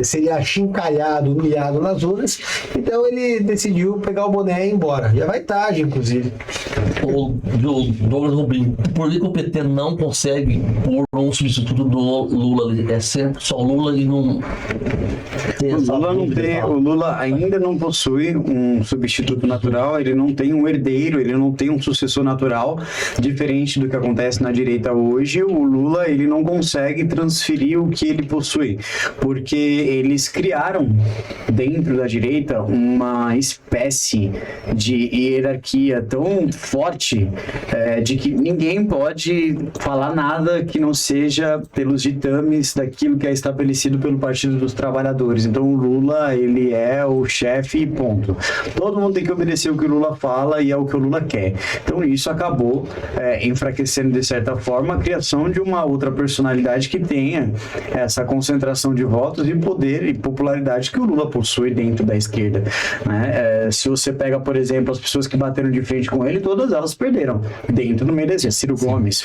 seria achincalhado, humilhado nas urnas, então ele decidiu pegar o boné e ir embora. Já vai tarde, inclusive. O Douglas Rubinho, por que o PT não consegue pôr um substituto do Lula ali? É sempre só Lula e não tem essa O Lula ainda não possui um substituto natural, ele não tem um herdeiro, ele não tem um sucessor natural, diferente do que acontece na direita hoje. O Lula, ele não consegue transferir o que ele possui, porque eles criaram dentro da direita uma espécie de hierarquia tão forte de que ninguém pode falar nada que não seja pelos ditames daquilo que é estabelecido pelo Partido dos Trabalhadores. Então o Lula, ele é o chefe e ponto. Todo mundo tem que obedecer o que o Lula fala e é o que o Lula quer. Então isso acabou enfraquecendo de certa forma a criação de uma outra personalidade que tenha essa concentração de votos e poder e popularidade que o Lula possui dentro da esquerda, né? Se você pega, por exemplo, as pessoas que bateram de frente com ele, todas elas perderam dentro do meio da esquerda. Ciro Gomes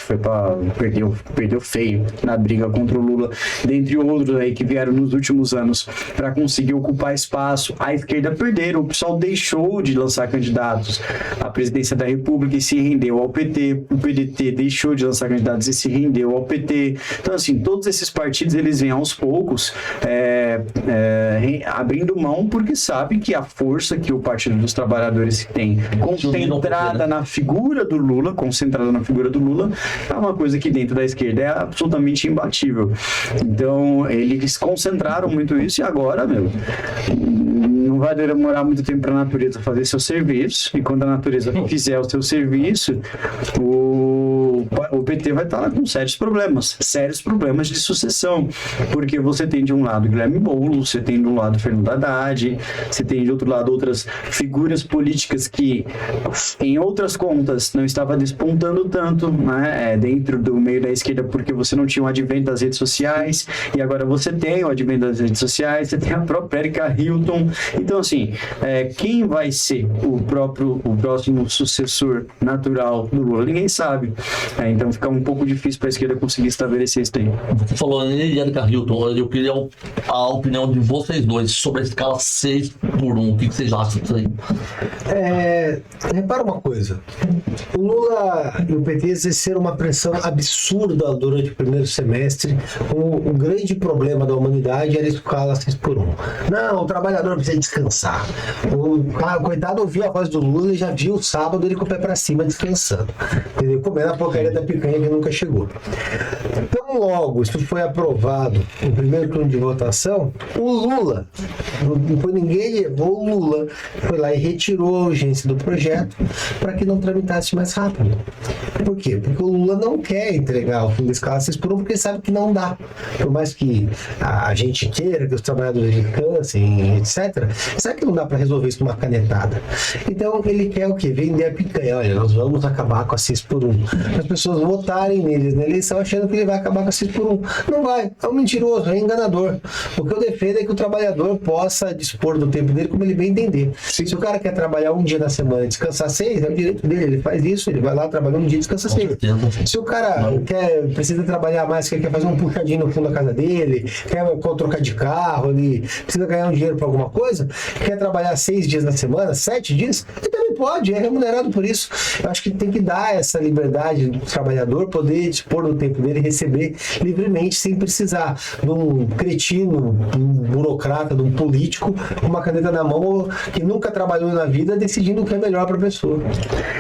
perdeu feio na briga contra o Lula, dentre outros aí que vieram nos últimos anos para conseguir ocupar espaço. A esquerda perderam, o pessoal deixou de lançar candidatos à presidência da República e se rendeu ao PT, o PDT deixou de lançar candidatos e se rendeu ao PT. Então, assim, todos esses partidos, eles vêm aos poucos abrindo mão, porque sabe que a força que o Partido dos Trabalhadores tem concentrada na figura do Lula, é uma coisa que dentro da esquerda é absolutamente imbatível. Então, eles concentraram muito isso e agora, não vai demorar muito tempo para a natureza fazer seu serviço, e quando a natureza fizer o seu serviço, o PT vai estar lá com sérios problemas de sucessão, porque você tem de um lado Guilherme Boulos, você tem de um lado Fernando Haddad, você tem de outro lado outras figuras políticas que em outras contas não estava despontando tanto, né, dentro do meio da esquerda, porque você não tinha o advento das redes sociais, e agora você tem o advento das redes sociais, você tem a própria Erika Hilton. Então, assim, quem vai ser o próximo sucessor natural do Lula? Ninguém sabe. Então fica um pouco difícil para a esquerda conseguir estabelecer isso aí. Você falou em Erika Hilton, eu queria a opinião de vocês dois sobre a escala 6x1. O que vocês acham disso aí? Repara uma coisa, o Lula e o PT exerceram uma pressão absurda durante o primeiro semestre. O grande problema da humanidade era a escala 6x1. Não, o trabalhador precisa descansar. O coitado ouviu a voz do Lula e já viu o sábado ele com o pé pra cima descansando, entendeu? Comendo a porcaria da picanha que nunca chegou. Então logo isso foi aprovado no primeiro turno de votação, o Lula, não foi ninguém, levou o Lula, foi lá e retirou a urgência do projeto para que não tramitasse mais rápido. Por quê? Porque o Lula não quer entregar o fim da escala 6x1 porque ele sabe que não dá. Por mais que a gente queira que os trabalhadores descansem, etc., sabe que não dá para resolver isso numa canetada. Então ele quer o quê? Vender a picanha. Olha, nós vamos acabar com a 6x1. As pessoas votarem neles na eleição achando que ele vai acabar com a 6x1. Não vai. É um mentiroso, é um enganador. O que eu defendo é que o trabalhador possa dispor do tempo dele como ele bem entender. Se o cara quer trabalhar um dia na semana e descansar 6, é o direito dele. Ele faz isso, ele vai lá, trabalha um dia e descansa 6. Se o cara precisa trabalhar mais, quer fazer um puxadinho no fundo da casa dele, quer trocar de carro, ele precisa ganhar um dinheiro para alguma coisa, quer trabalhar 6 dias na semana, 7 dias, ele também pode, é remunerado por isso. Eu acho que tem que dar essa liberdade do trabalhador poder dispor do tempo dele e receber livremente, sem precisar de um cretino, de um burocrata, de um político com uma caneta na mão que nunca trabalhou na vida decidindo o que é melhor para a pessoa.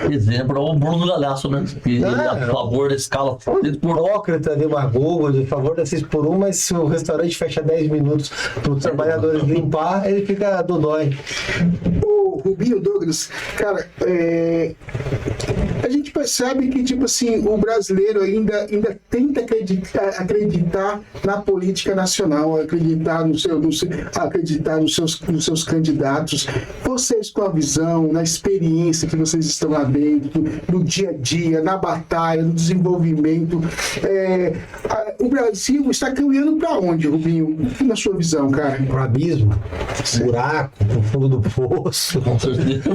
Exemplo é o Bruno Galhaço, né? Ele é a favor da escala 6x1. Burócrata, demagogo, a favor da 6x1, mas se o restaurante fecha 10 minutos para os trabalhadores limpar, ele fica dodói. O Rubinho, Douglas, cara, a gente percebe que, tipo assim, o brasileiro ainda tenta acreditar na política nacional, acreditar nos seus candidatos. Vocês, com a visão, na experiência que vocês estão lá dentro, no dia a dia, na batalha, no desenvolvimento, o Brasil está caminhando para onde, Rubinho? Na sua visão, cara? Pro abismo, buraco, pro fundo do poço. Com certeza.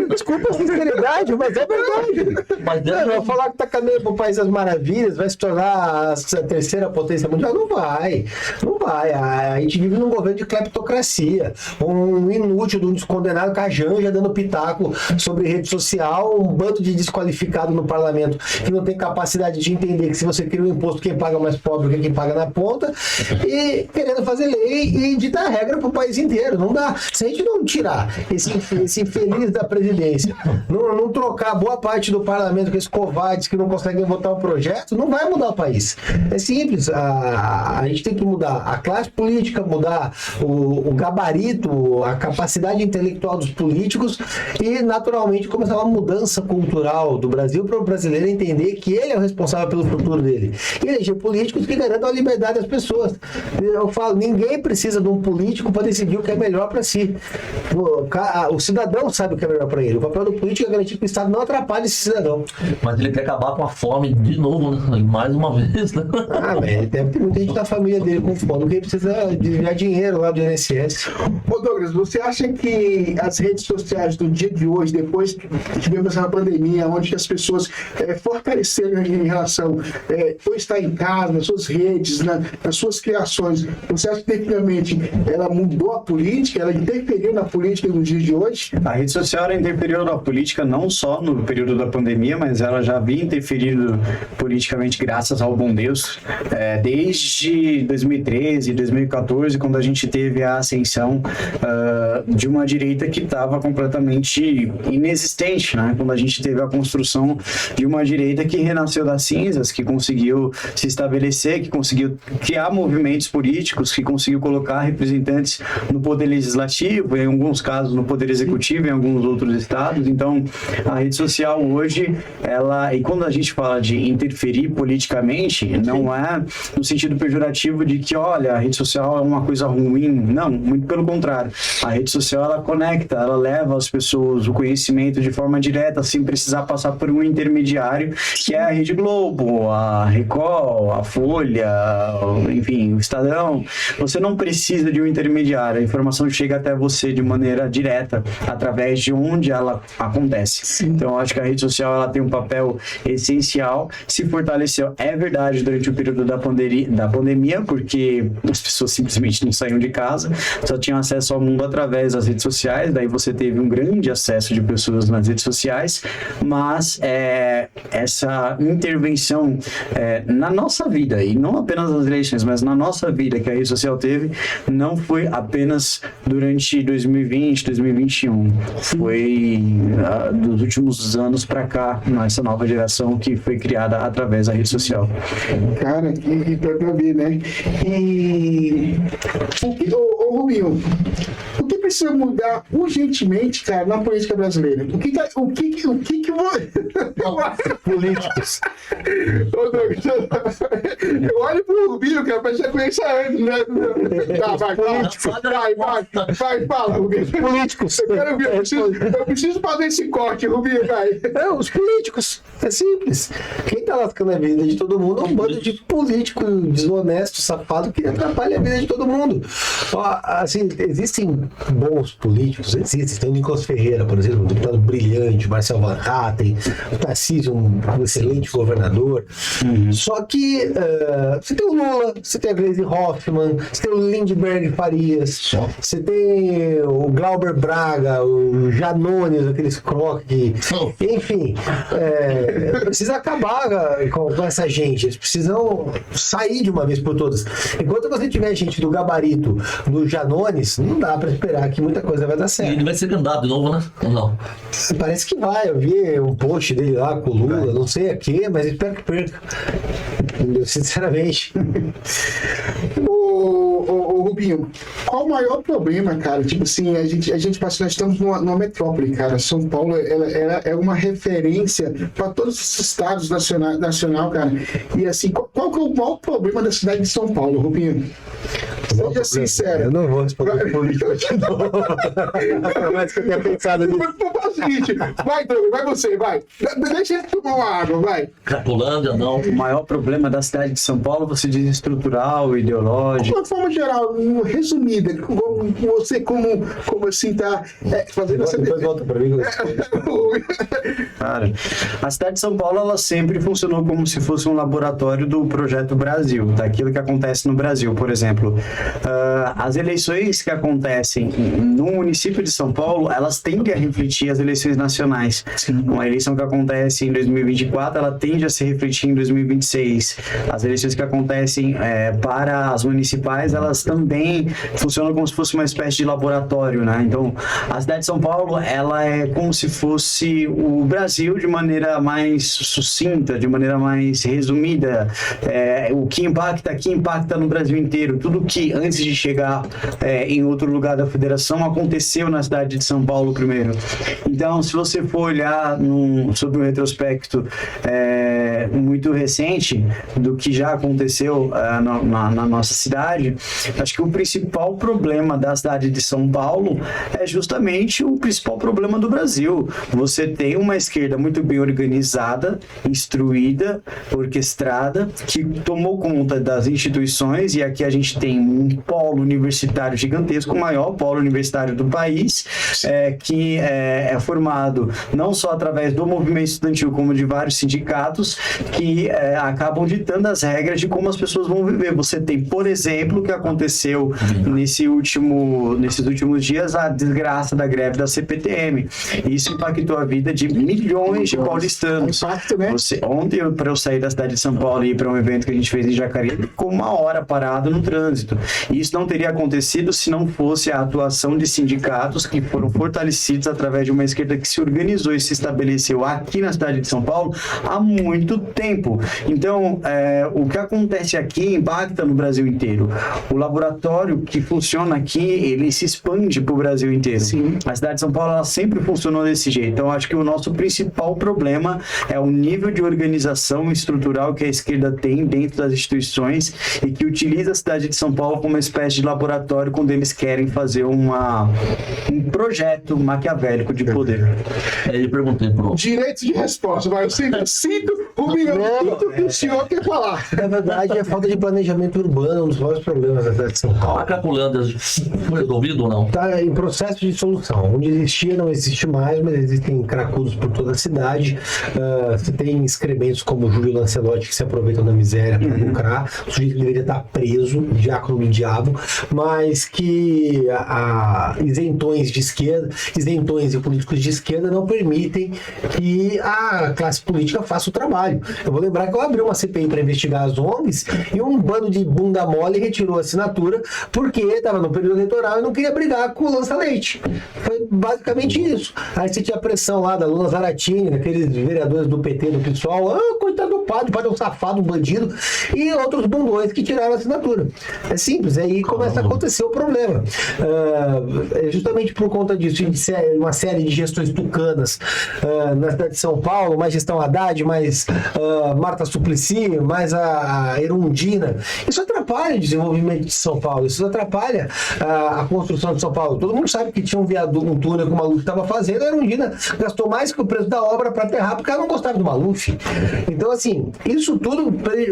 Desculpa a sinceridade. verdade, mas é verdade. Mas Não, vai falar que tá caminhando pro País das Maravilhas, vai se tornar a terceira potência mundial? Não vai. Não vai. A gente vive num governo de cleptocracia. Um inútil, um descondenado cajanja dando pitaco sobre rede social, um bando de desqualificado no parlamento que não tem capacidade de entender que se você cria um imposto, quem paga mais pobre que quem paga na ponta, e querendo fazer lei e ditar regra pro país inteiro. Não dá. Se a gente não tirar esse infeliz da presidência, não trocar boa parte do parlamento com esses covardes que não conseguem votar o projeto, não vai mudar o país. É simples. A gente tem que mudar a classe política, mudar o gabarito, a capacidade intelectual dos políticos e, naturalmente, começar uma mudança cultural do Brasil para o brasileiro entender que ele é o responsável pelo futuro dele. E eleger políticos que garantam a liberdade das pessoas. Eu falo, ninguém precisa de um político para decidir o que é melhor para si. O cidadão sabe o que é melhor para ele. O papel do político é garantir que o Estado não atrapalhe esse cidadão. Mas ele quer acabar com a fome de novo, né? Mais uma vez, né? Velho, tem muita gente da família dele com fome, porque ele precisa desviar dinheiro lá do INSS. Ô Douglas, você acha que as redes sociais do dia de hoje, depois que tivemos essa pandemia, onde as pessoas fortaleceram em relação ou estar em casa, nas suas redes, nas suas criações, você acha que definitivamente ela mudou a política, ela interferiu na política no dia de hoje? A rede social ela interferiu na política não só no período da pandemia, mas ela já vinha interferindo politicamente graças ao bom Deus, desde 2013, 2014, quando a gente teve a ascensão de uma direita que estava completamente inexistente, né? Quando a gente teve a construção de uma direita que renasceu das cinzas, que conseguiu se estabelecer, que conseguiu criar movimentos políticos, que conseguiu colocar representantes no poder legislativo, em alguns casos no poder executivo, em alguns outros estados. Então, a rede social hoje, e quando a gente fala de interferir politicamente, não é no sentido pejorativo de que, olha, a rede social é uma coisa ruim. Não, muito pelo contrário. A rede social, ela conecta, ela leva às pessoas o conhecimento de forma direta, sem precisar passar por um intermediário, que é a Rede Globo, a Record, a Folha, enfim, o Estadão. Você não precisa de um intermediário, a informação chega até você de maneira direta, através de onde ela acontece. Sim. Então, eu acho que a rede social ela tem um papel essencial, se fortaleceu, é verdade, durante o período da pandemia, porque as pessoas simplesmente não saíam de casa, só tinham acesso ao mundo através das redes sociais, daí você teve um grande acesso de pessoas nas redes sociais, mas essa intervenção na nossa vida, e não apenas nas eleições, mas na nossa vida que a rede social teve, não foi apenas durante 2020, 2021, foi dos últimos anos para cá, nessa nova geração que foi criada através da rede social. Cara, que pra ver, né? E ô Rubinho, o que precisa mudar urgentemente, cara, na política brasileira? O que Políticos. Ô, Douglas, eu olho pro Rubinho, cara, pra já conhecer antes, né? Tá, vai, fala, Rubinho. Políticos. Eu preciso fazer esse corte, Rubinho, vai. Não, os políticos. É simples. Quem tá lascando a vida de todo mundo é um bando de político desonesto, safado, que atrapalha a vida de todo mundo. Assim, existem bons políticos, existem. Tem o Nicolas Ferreira, por exemplo, um deputado brilhante, Marcel Van Hatten, o Tarcísio, um excelente governador. Só que você tem o Lula, você tem a Gleisi Hoffmann, você tem o Lindbergh Farias, você tem o Glauber Braga, o Janones, aqueles croques, enfim, precisa acabar com essa gente, eles precisam sair de uma vez por todas. Enquanto você tiver gente do gabarito do Janones, não dá pra esperar que muita coisa vai dar certo. Ele vai ser candidato de novo, né? Ou não? Parece que vai, eu vi um post dele lá com o Lula, não sei a quê, mas espero que perca. Sinceramente. Ô, Rubinho, qual o maior problema, cara? Tipo assim, nós estamos numa metrópole, cara. São Paulo ela é uma referência para todos os estados nacional, cara. E assim, qual que é o maior problema da cidade de São Paulo, Rubinho? Seja sincero. Eu não vou responder política de novo. Mas que eu tinha pensado nisso. Vamos fazer o seguinte, vai, Douglas, vai você, vai. Deixa ele tomar uma água, vai. Cracolândia, não. O maior problema da cidade de São Paulo, você diz estrutural, ideológico? De uma forma geral, resumida, você como assim tá fazendo essa Depois volta pra mim. Cara, a cidade de São Paulo, ela sempre funcionou como se fosse um laboratório do Projeto Brasil, daquilo que acontece no Brasil. Por exemplo, as eleições que acontecem no município de São Paulo, elas tendem a refletir as eleições nacionais. Uma eleição que acontece em 2024, ela tende a se refletir em 2026. As eleições que acontecem para as municipais, elas também funcionam como se fosse uma espécie de laboratório, né? Então, a cidade de São Paulo, ela é como se fosse o Brasil de maneira mais sucinta, de maneira mais resumida. O que impacta aqui impacta no Brasil inteiro. Tudo que antes de chegar em outro lugar da federação aconteceu na cidade de São Paulo primeiro. Então, se você for olhar sobre um retrospecto muito recente do que já aconteceu na nossa cidade, acho que o principal problema da cidade de São Paulo é justamente o principal problema do Brasil. Você tem uma esquerda muito bem organizada, instruída, orquestrada, que tomou conta das instituições, e aqui a gente tem um polo universitário gigantesco, o maior polo universitário do país, que é formado não só através do movimento estudantil, como de vários sindicatos, que acabam ditando as regras de como as pessoas vão viver. Você tem, por exemplo, o que aconteceu nesses últimos dias, a desgraça da greve da CPTM. Isso impactou a vida de milhões de paulistanos. Ontem, para eu sair da cidade de São Paulo e ir para um evento que a gente fez em Jacareí, ficou 1 hora parado no trânsito. E isso não teria acontecido se não fosse a atuação de sindicatos que foram fortalecidos através de uma esquerda que se organizou e se estabeleceu aqui na cidade de São Paulo há muito tempo. Então, o que acontece aqui impacta no Brasil inteiro. O laboratório que funciona aqui, ele se expande para o Brasil inteiro. Sim. A cidade de São Paulo, ela sempre funcionou desse jeito. Então, acho que o nosso principal problema é o nível de organização estrutural que a esquerda tem dentro das instituições e que utiliza a cidade de São Paulo como uma espécie de laboratório quando eles querem fazer um projeto maquiavélico de poder. Aí eu perguntei pro... Direito de resposta, vai. Eu sinto o minuto que o senhor quer falar. Na verdade, é falta de planejamento urbano, um dos maiores problemas da cidade de São Paulo. A Cracolândia foi resolvido ou não? Está em processo de solução. Onde existia, não existe mais, mas existem cracudos por toda a cidade. Você tem excrementos como o Júlio Lancelotti, que se aproveitam da miséria para lucrar. O sujeito deveria estar preso, diácono do diabo, mas que isentões de esquerda, isentões e políticos de esquerda não permitem que a classe política faça o trabalho. Eu vou lembrar que eu abri uma CPI para investigar as ONGs e um bando de bunda mole retirou a assinatura porque estava no período eleitoral e não queria brigar com o Lança Leite. Foi basicamente isso. Aí você tinha a pressão lá da Luna Zaratini, daqueles vereadores do PT, do PSOL, coitado do padre, o padre é um safado, um bandido, e outros bundões que tiraram a assinatura. É simples, aí começa a acontecer o problema. Justamente por conta disso, uma série de gestões tucanas na cidade de São Paulo, mais gestão Haddad, mais Marta Suplicy, mais a Erundina. Isso atrapalha o desenvolvimento de São Paulo, isso atrapalha a construção de São Paulo. Todo mundo sabe que tinha um viaduto, um túnel que o Maluf estava fazendo, a Erundina gastou mais que o preço da obra para aterrar, porque ela não gostava do Maluf. Então, assim, isso tudo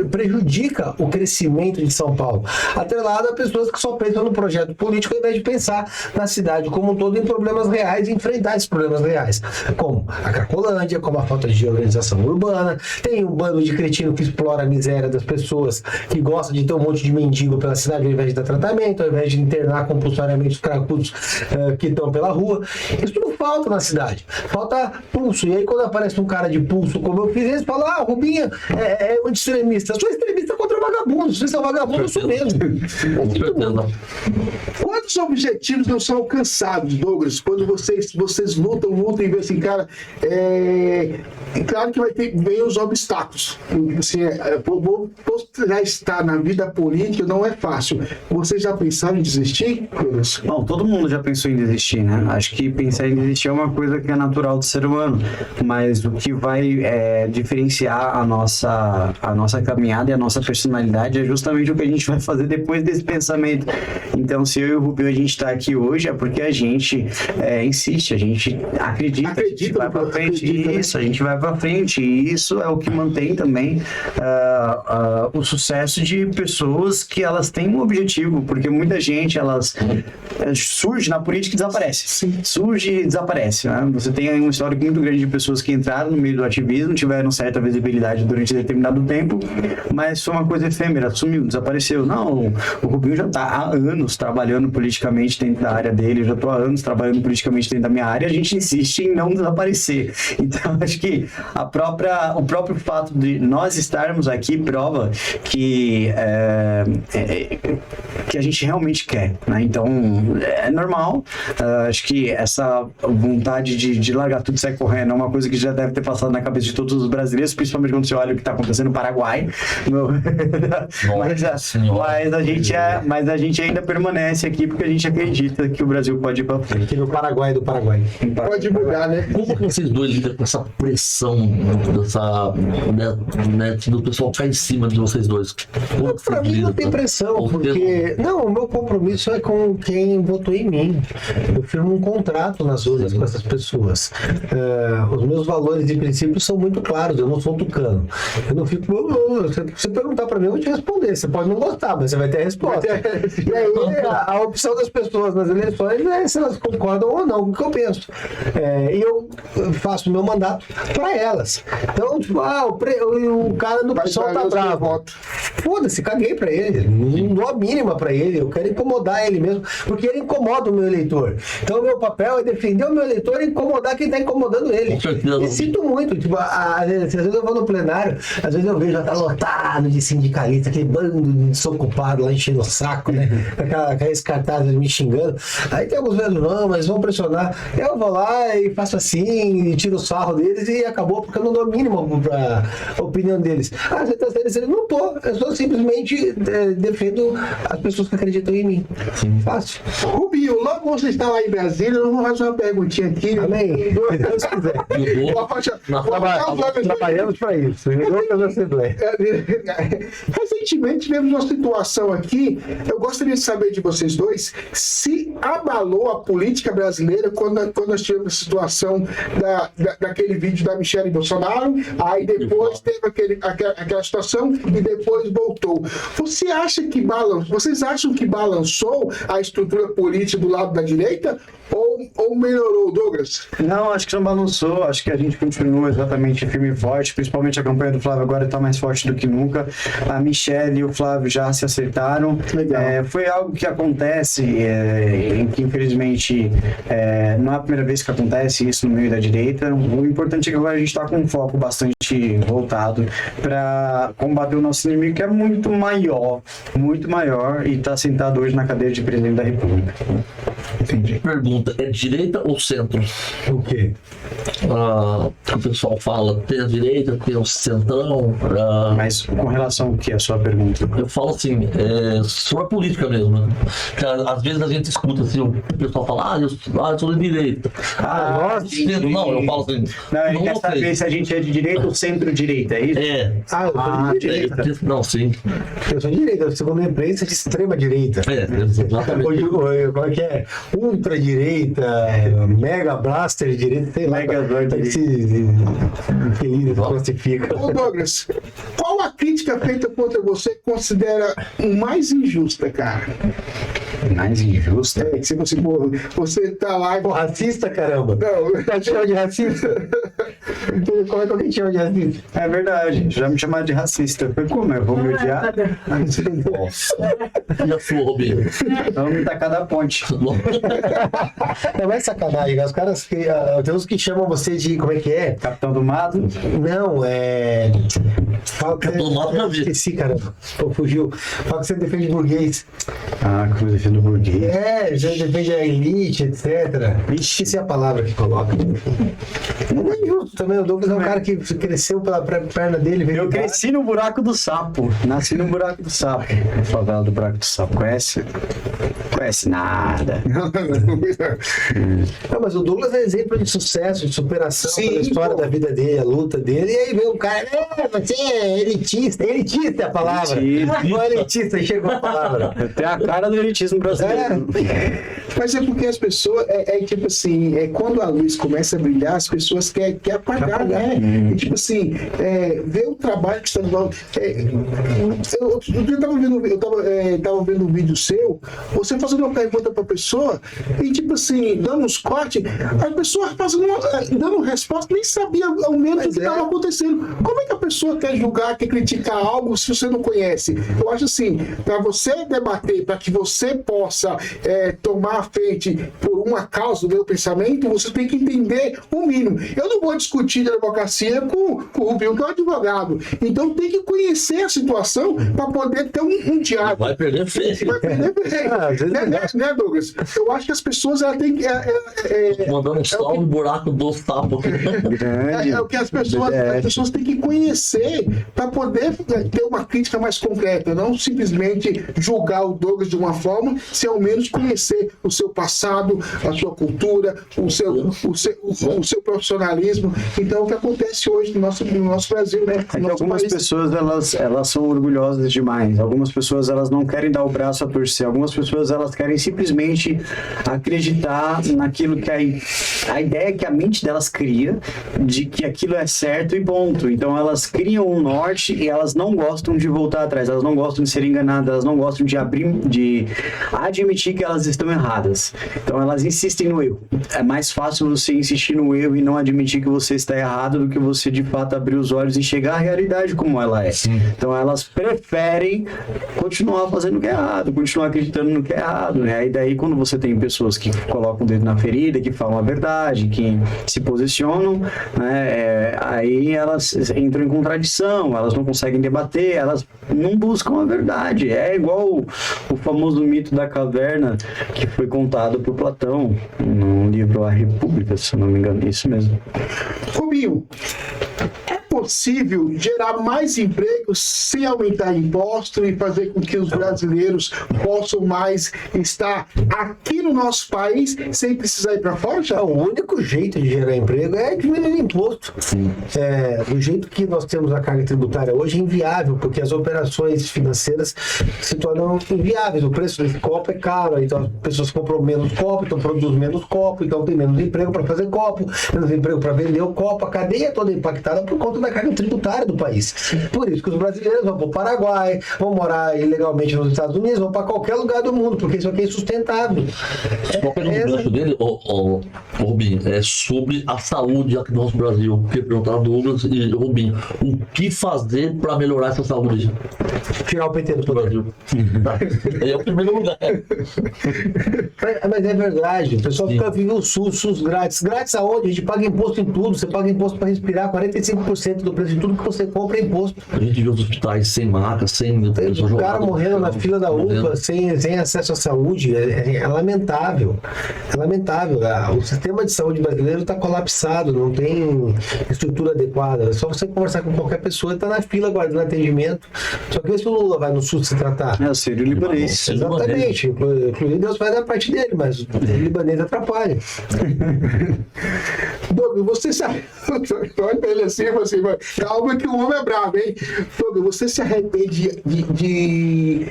prejudica o crescimento de São Paulo, atrelado a pessoas que só pensam no projeto político ao invés de pensar na cidade como um todo em problemas reais e enfrentar esses problemas reais, como a Cracolândia, como a falta de organização urbana. Tem um bando de cretino que explora a miséria das pessoas, que gosta de ter um monte de mendigo pela cidade ao invés de dar tratamento, ao invés de internar compulsoriamente os cracudos que estão pela rua. Isso tudo falta na cidade, falta pulso. E aí quando aparece um cara de pulso como eu fiz, eles falam: o Rubinho é um extremista. Eu sou extremista contra vagabundo. Se você é vagabundo, eu sou mesmo. Quantos objetivos não são alcançados, Douglas, quando vocês lutam e vê assim, cara, claro que vem os obstáculos. Assim, já estar na vida política não é fácil. Vocês já pensaram em desistir, Douglas? Bom, todo mundo já pensou em desistir, né? Acho que pensar em desistir é uma coisa que é natural do ser humano, mas o que vai diferenciar a nossa caminhada e a nossa personalidade racionalidade é justamente o que a gente vai fazer depois desse pensamento. Então, se eu e o Rubinho a gente está aqui hoje, é porque a gente insiste, a gente acredita, a gente vai para frente. Isso, a gente vai para frente. E isso é o que mantém também o sucesso de pessoas que elas têm um objetivo, porque muita gente, elas surge na política e desaparece. Sim. Surge e desaparece. Né? Você tem um histórico muito grande de pessoas que entraram no meio do ativismo, tiveram certa visibilidade durante determinado tempo, mas foi uma coisa efêmera, sumiu, desapareceu. Não, o Rubinho já está há anos trabalhando politicamente dentro da área dele, eu já estou há anos trabalhando politicamente dentro da minha área, a gente insiste em não desaparecer. Então, acho que o próprio fato de nós estarmos aqui prova que a gente realmente quer, né? Então, é normal. Acho que essa vontade de largar tudo e sair correndo é uma coisa que já deve ter passado na cabeça de todos os brasileiros, principalmente quando você olha o que está acontecendo no Paraguai. Mas a gente ainda permanece aqui porque a gente acredita que o Brasil pode ir para frente. Aqui no Paraguai do Paraguai. Pode mudar, né? Como que vocês dois lidam com essa pressão do pessoal ficar em cima de vocês dois? Pra mim não tem pressão, porque... Não, o meu compromisso é com quem votou em mim. Eu firmo um contrato nas urnas com essas pessoas. Os meus valores e princípios são muito claros, eu não sou tucano. Eu não fico... Se você perguntar pra mim, eu vou te responder. Você pode não gostar, mas você vai ter a resposta. E aí, a opção das pessoas nas eleições é se elas concordam ou não com o que eu penso. E eu faço o meu mandato pra elas. Então, tipo, o cara do PSOL tá bravo. Foda-se, caguei pra ele. Não dou a mínima pra ele. Eu quero incomodar ele mesmo, porque ele incomoda o meu eleitor. Então, o meu papel é defender o meu eleitor e incomodar quem tá incomodando ele. E sinto muito. Tipo, às vezes eu vou no plenário, às vezes eu vejo já tá lotado de sindicalista, aquele bando de desocupado lá enchendo o saco, né? Aqueles cartazes me xingando. Aí tem alguns velhos, não, mas vão pressionar. Eu vou lá e faço assim, e tiro o sarro deles e acabou, porque eu não dou mínimo pra opinião deles. Você tá sendo, não tô. Eu só simplesmente defendo as pessoas que acreditam em mim. Fácil. Rubinho, logo você está lá em Brasília, eu vou fazer uma perguntinha aqui. Amém. Se Deus quiser. Trabalhamos para isso. Recentemente tivemos uma situação aqui, eu gostaria de saber de vocês dois, se abalou a política brasileira quando nós tivemos a situação daquele vídeo da Michelle Bolsonaro, aí depois teve aquela situação e depois voltou. Vocês acham que balançou a estrutura política do lado da direita ou melhorou, Douglas? Não, acho que não balançou, acho que a gente continua exatamente firme e forte, principalmente a campanha do Flávio agora está mais forte do que nunca. A Michelle e o Flávio já se acertaram. Foi algo que acontece, que infelizmente não é a primeira vez que acontece isso no meio da direita. O importante é que agora a gente está com um foco bastante voltado para combater o nosso inimigo, que é muito maior e está sentado hoje na cadeira de presidente da República. Entendi. Pergunta, é direita ou centro? O quê? O pessoal fala, tem a direita, tem o centrão. Mas com relação ao que é a sua pergunta? Eu falo assim, sobre a política mesmo, né? Porque, às vezes a gente escuta assim, o pessoal fala, eu sou de direita. Nossa, centro, não, eu falo assim. Não, ele quer saber se a gente é de direita ou centro-direita, é isso? Eu sou de direita. Não, sim. Eu sou de direita, segundo a imprensa, de extrema direita. Exatamente. Como é que é? Ultra-direita, Mega Blaster de direita, sei lá. Infeliz, classifica. Ô Douglas, qual a crítica feita contra você que considera mais injusta, cara? Mais injusta? Se você tá lá... Racista, caramba. Não. Tá te chamando de racista? Como é que alguém te chama de racista? É verdade, já me chamaram de racista. Foi como? Eu vou me odiar? E a sua, Robinho? Vamos me tacar da ponte. Não é sacanagem, os caras que... tem uns que chamam você de... Como é que é? Capitão do Mato? Não, Capitão do Mato já vi. Esqueci, caramba. Fugiu. Fala que você defende burguês. Que eu defendo do burguês. Já defende a elite, etc. Esqueci a palavra que coloca. Não é justo também. O Douglas é um cara que cresceu pela perna dele. Eu cresci no buraco do sapo. Nasci no buraco do sapo. A favela do buraco do sapo. Conhece? Conhece nada. Não, mas o Douglas é exemplo de sucesso, de superação, pela história da vida dele, a luta dele. E aí vem um cara, você é elitista. Elitista é a palavra. Não é elitista, aí chegou a palavra. Tem a cara do elitismo brasileiro. Mas é porque as pessoas, tipo assim, quando a luz começa a brilhar, as pessoas querem apagar, né? E, tipo assim, ver o trabalho que você está fazendo. Eu tava vendo um vídeo seu, você fazendo uma pergunta pra pessoa, e tipo assim, dando uns cortes, a pessoa dando resposta, nem sabia ao menos o que estava acontecendo. Como é que a pessoa quer julgar, quer criticar algo se você não conhece? Eu acho assim, para você debater, para que você possa tomar a frente por uma causa do meu pensamento, você tem que entender o mínimo. Eu não vou discutir advocacia com o Rubinho, que é um advogado. Então tem que conhecer a situação para poder ter um diálogo. Vai perder feio. Vai perder feio. Né, Douglas? Eu acho que as pessoas têm que... Mandando um salve no buraco do sapo. É o que as pessoas têm que conhecer para poder ter uma crítica mais concreta, não simplesmente julgar o Douglas de uma forma, se ao menos conhecer o seu passado, a sua cultura, o seu profissionalismo. Então, o que acontece hoje no nosso Brasil, né? É que algumas pessoas, elas são orgulhosas demais. Algumas pessoas, elas não querem dar o braço a torcer. Algumas pessoas, elas querem simplesmente acreditar naquilo que a ideia que a mente delas cria, de que aquilo é certo e ponto. Então, elas criam um norte e elas não gostam de voltar atrás. Elas não gostam de ser enganadas. Elas não gostam de admitir que elas estão erradas. Então, elas insistem no erro. É mais fácil você insistir no erro e não admitir que você está errado do que você, de fato, abrir os olhos e enxergar a realidade como ela é. Sim. Então, elas preferem continuar fazendo o que é errado, continuar acreditando no que é errado, né? Aí daí, quando você tem pessoas que colocam o dedo na ferida, que falam a verdade, que se posicionam, né? Aí elas entram em contradição, elas não conseguem debater, elas não buscam a verdade. É igual o famoso mito da caverna que foi contado por Platão no livro A República, se eu não me engano, isso mesmo. Rubinho, é possível gerar mais empregos sem aumentar impostos e fazer com que os brasileiros possam mais estar aqui no nosso país sem precisar ir para fora? O único jeito de gerar emprego é diminuir imposto. Do jeito que nós temos a carga tributária hoje é inviável, porque as operações financeiras se tornam inviáveis. O preço desse copo é caro, então as pessoas compram menos copo, então produzem menos copo, então tem menos emprego para fazer copo, menos emprego para vender o copo. A cadeia é toda impactada por conta da carga tributária do país. Por isso que os brasileiros vão para o Paraguai, vão morar ilegalmente nos Estados Unidos, vão para qualquer lugar do mundo, porque isso aqui é insustentável. Qual é o gancho dele, Rubinho? É sobre a saúde aqui no nosso Brasil. Porque perguntaram a Douglas e Rubinho, o que fazer para melhorar essa saúde? Tirar o PT do Brasil. É o primeiro lugar. Mas é verdade, o pessoal fica vivendo o SUS grátis. Grátis aonde? A gente paga imposto em tudo. Você paga imposto para respirar, 45% do preço de tudo que você compra é imposto. A gente vê os hospitais sem maca, sem... O cara morrendo na fila da UPA, sem acesso à saúde, é lamentável. É lamentável. O sistema de saúde brasileiro está colapsado, não tem estrutura adequada. É só você conversar com qualquer pessoa e está na fila aguardando atendimento. Só que se o Lula vai no SUS se tratar. É o Sírio Libanês. Exatamente. Inclusive Deus faz a parte dele, mas o libanês atrapalha. Douglas, você sabe. Olha pra ele assim, você vai. Calma que o homem é bravo, hein? Douglas, você se arrepende de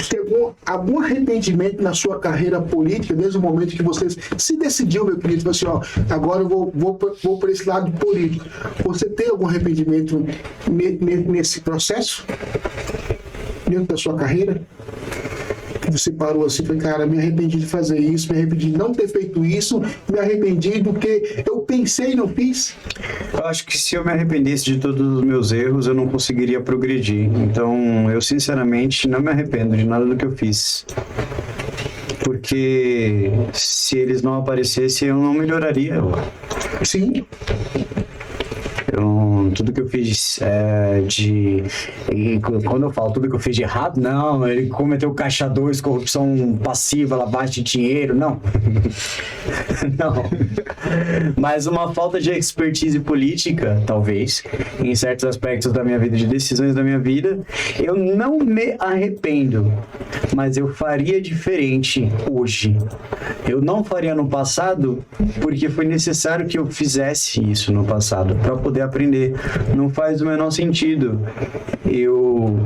ter algum arrependimento na sua carreira política, desde o momento que você se decidiu, meu querido, assim, ó, agora eu vou por esse lado político. Você tem algum arrependimento nesse processo? Dentro da sua carreira? Você parou assim, foi, cara, me arrependi de fazer isso, me arrependi de não ter feito isso, me arrependi do que eu pensei e não fiz. Eu acho que se eu me arrependesse de todos os meus erros, eu não conseguiria progredir. Então, eu sinceramente não me arrependo de nada do que eu fiz. Porque se eles não aparecessem, eu não melhoraria. Sim. Eu tudo que eu fiz quando eu falo tudo que eu fiz de errado, não, ele cometeu caixa 2, corrupção passiva, lavagem de dinheiro, não. Não. Mas uma falta de expertise política, talvez, em certos aspectos da minha vida, de decisões da minha vida, eu não me arrependo, mas eu faria diferente hoje. Eu não faria no passado porque foi necessário que eu fizesse isso no passado para poder aprender. Não faz o menor sentido eu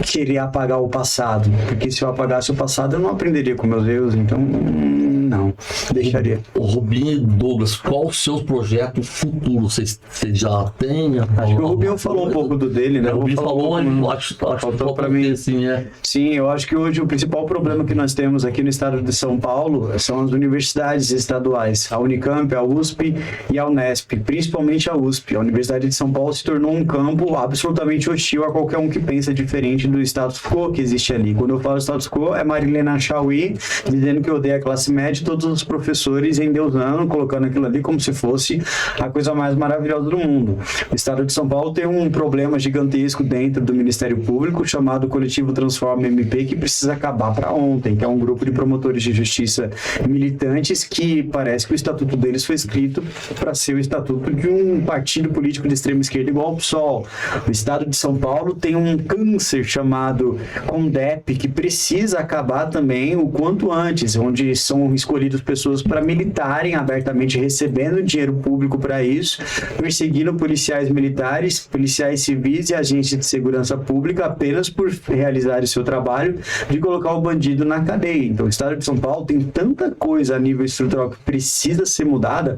querer apagar o passado, porque se eu apagasse o passado eu não aprenderia com meus erros, então não, deixaria. O Rubinho e Douglas, qual os seus projetos futuros? Vocês já têm? Acho que o Rubinho falou um pouco do dele, né? O Rubinho falou, acho que faltou para mim. Assim, Sim, eu acho que hoje o principal problema que nós temos aqui no estado de São Paulo são as universidades estaduais, a Unicamp, a USP e a Unesp, principalmente a USP. A Universidade de São Paulo se tornou um campo absolutamente hostil a qualquer um que pensa diferente do status quo que existe ali. Quando eu falo status quo, é Marilena Chauí dizendo que odeia a classe média, todos os professores endeusando, colocando aquilo ali como se fosse a coisa mais maravilhosa do mundo. O estado de São Paulo tem um problema gigantesco dentro do Ministério Público chamado Coletivo Transforma MP, que precisa acabar para ontem, que é um grupo de promotores de justiça militantes que parece que o estatuto deles foi escrito para ser o estatuto de um partido político de extrema esquerda igual ao PSOL. O estado de São Paulo tem um câncer chamado CONDEP que precisa acabar também o quanto antes, onde são escolhidas pessoas para militarem abertamente, recebendo dinheiro público para isso, perseguindo policiais militares, policiais civis e agentes de segurança pública apenas por realizar o seu trabalho de colocar o bandido na cadeia. Então o estado de São Paulo tem tanta coisa a nível estrutural que precisa ser mudada,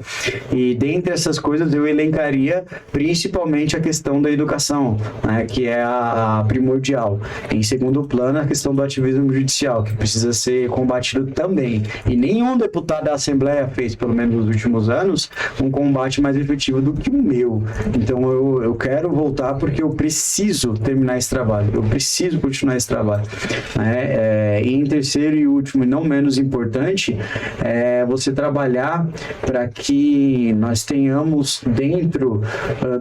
e dentre essas coisas eu elencaria principalmente a questão da educação, né, que é a primordial. Em segundo plano, a questão do ativismo judicial, que precisa ser combatido também. E nenhum deputado da Assembleia fez, pelo menos nos últimos anos, um combate mais efetivo do que o meu. Então eu quero voltar porque eu preciso terminar esse trabalho, eu preciso continuar esse trabalho. E em terceiro e último, e não menos importante, é você trabalhar para que nós tenhamos dentro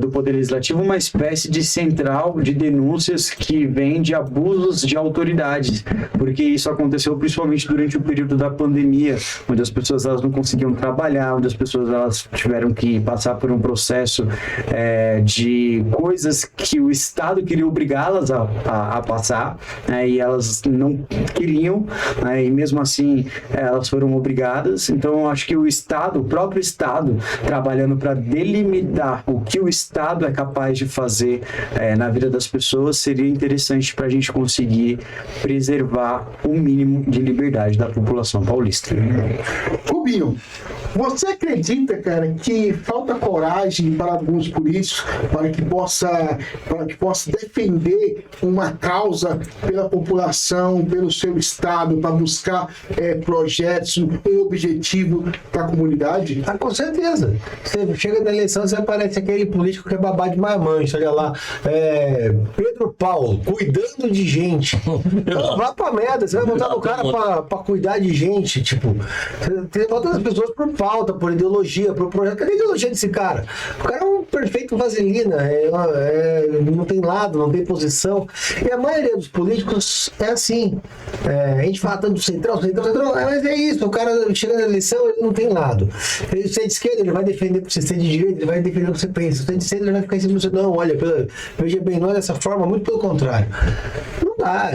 do Poder Legislativo uma espécie de central de denúncias que vem de abusos de autoridades, porque isso aconteceu principalmente durante o período da pandemia, onde as pessoas elas não conseguiam trabalhar, onde as pessoas elas tiveram que passar por um processo de coisas que o Estado queria obrigá-las a passar, e elas não queriam, e mesmo assim elas foram obrigadas. Então eu acho que o Estado, o próprio Estado, trabalhando para delimitar o que o Estado é capaz de fazer na vida das pessoas, seria interessante para a gente conseguir preservar o mínimo de liberdade da população paulista. Rubinho, você acredita, cara, que falta coragem para alguns políticos para que possa defender uma causa pela população, pelo seu estado, para buscar projetos, um objetivo para a comunidade? Ah, com certeza. Você chega na eleição, você aparece aquele político que é babá de marmanjo, olha lá, Pedro Paulo, cuidando de gente. Vá pra merda, você vai botar no cara pra cuidar de gente, tipo, você bota as pessoas por falta, por ideologia, por projeto. Cadê a ideologia desse cara? O cara é um perfeito vaselina, não tem lado, não tem posição. E a maioria dos políticos é assim. A gente fala tanto do centrão, mas é isso, o cara chega na eleição, ele não tem lado. Se é de esquerda, ele vai defender o que você é de direita, ele vai defender o que você pensa. Se é de centro, ele vai ficar em cima do você. Não, olha, veja bem, não é dessa forma, muito pelo contrário. Não dá.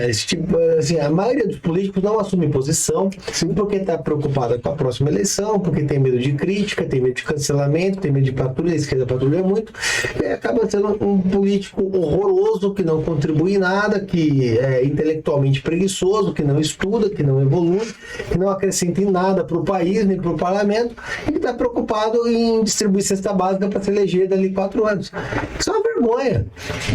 Assim, a maioria dos políticos não assume posição, porque está preocupada com a próxima eleição, porque tem medo de crítica, tem medo de cancelamento, tem medo de patrulha, a esquerda patrulha muito, e acaba sendo um político horroroso, que não contribui em nada, que é intelectualmente preguiçoso, que não estuda, que não evolui, que não acrescenta em nada para o país, nem para o parlamento, e que está preocupado em distribuir cesta básica para se eleger dali 4 anos. Isso é uma vergonha. vergonha.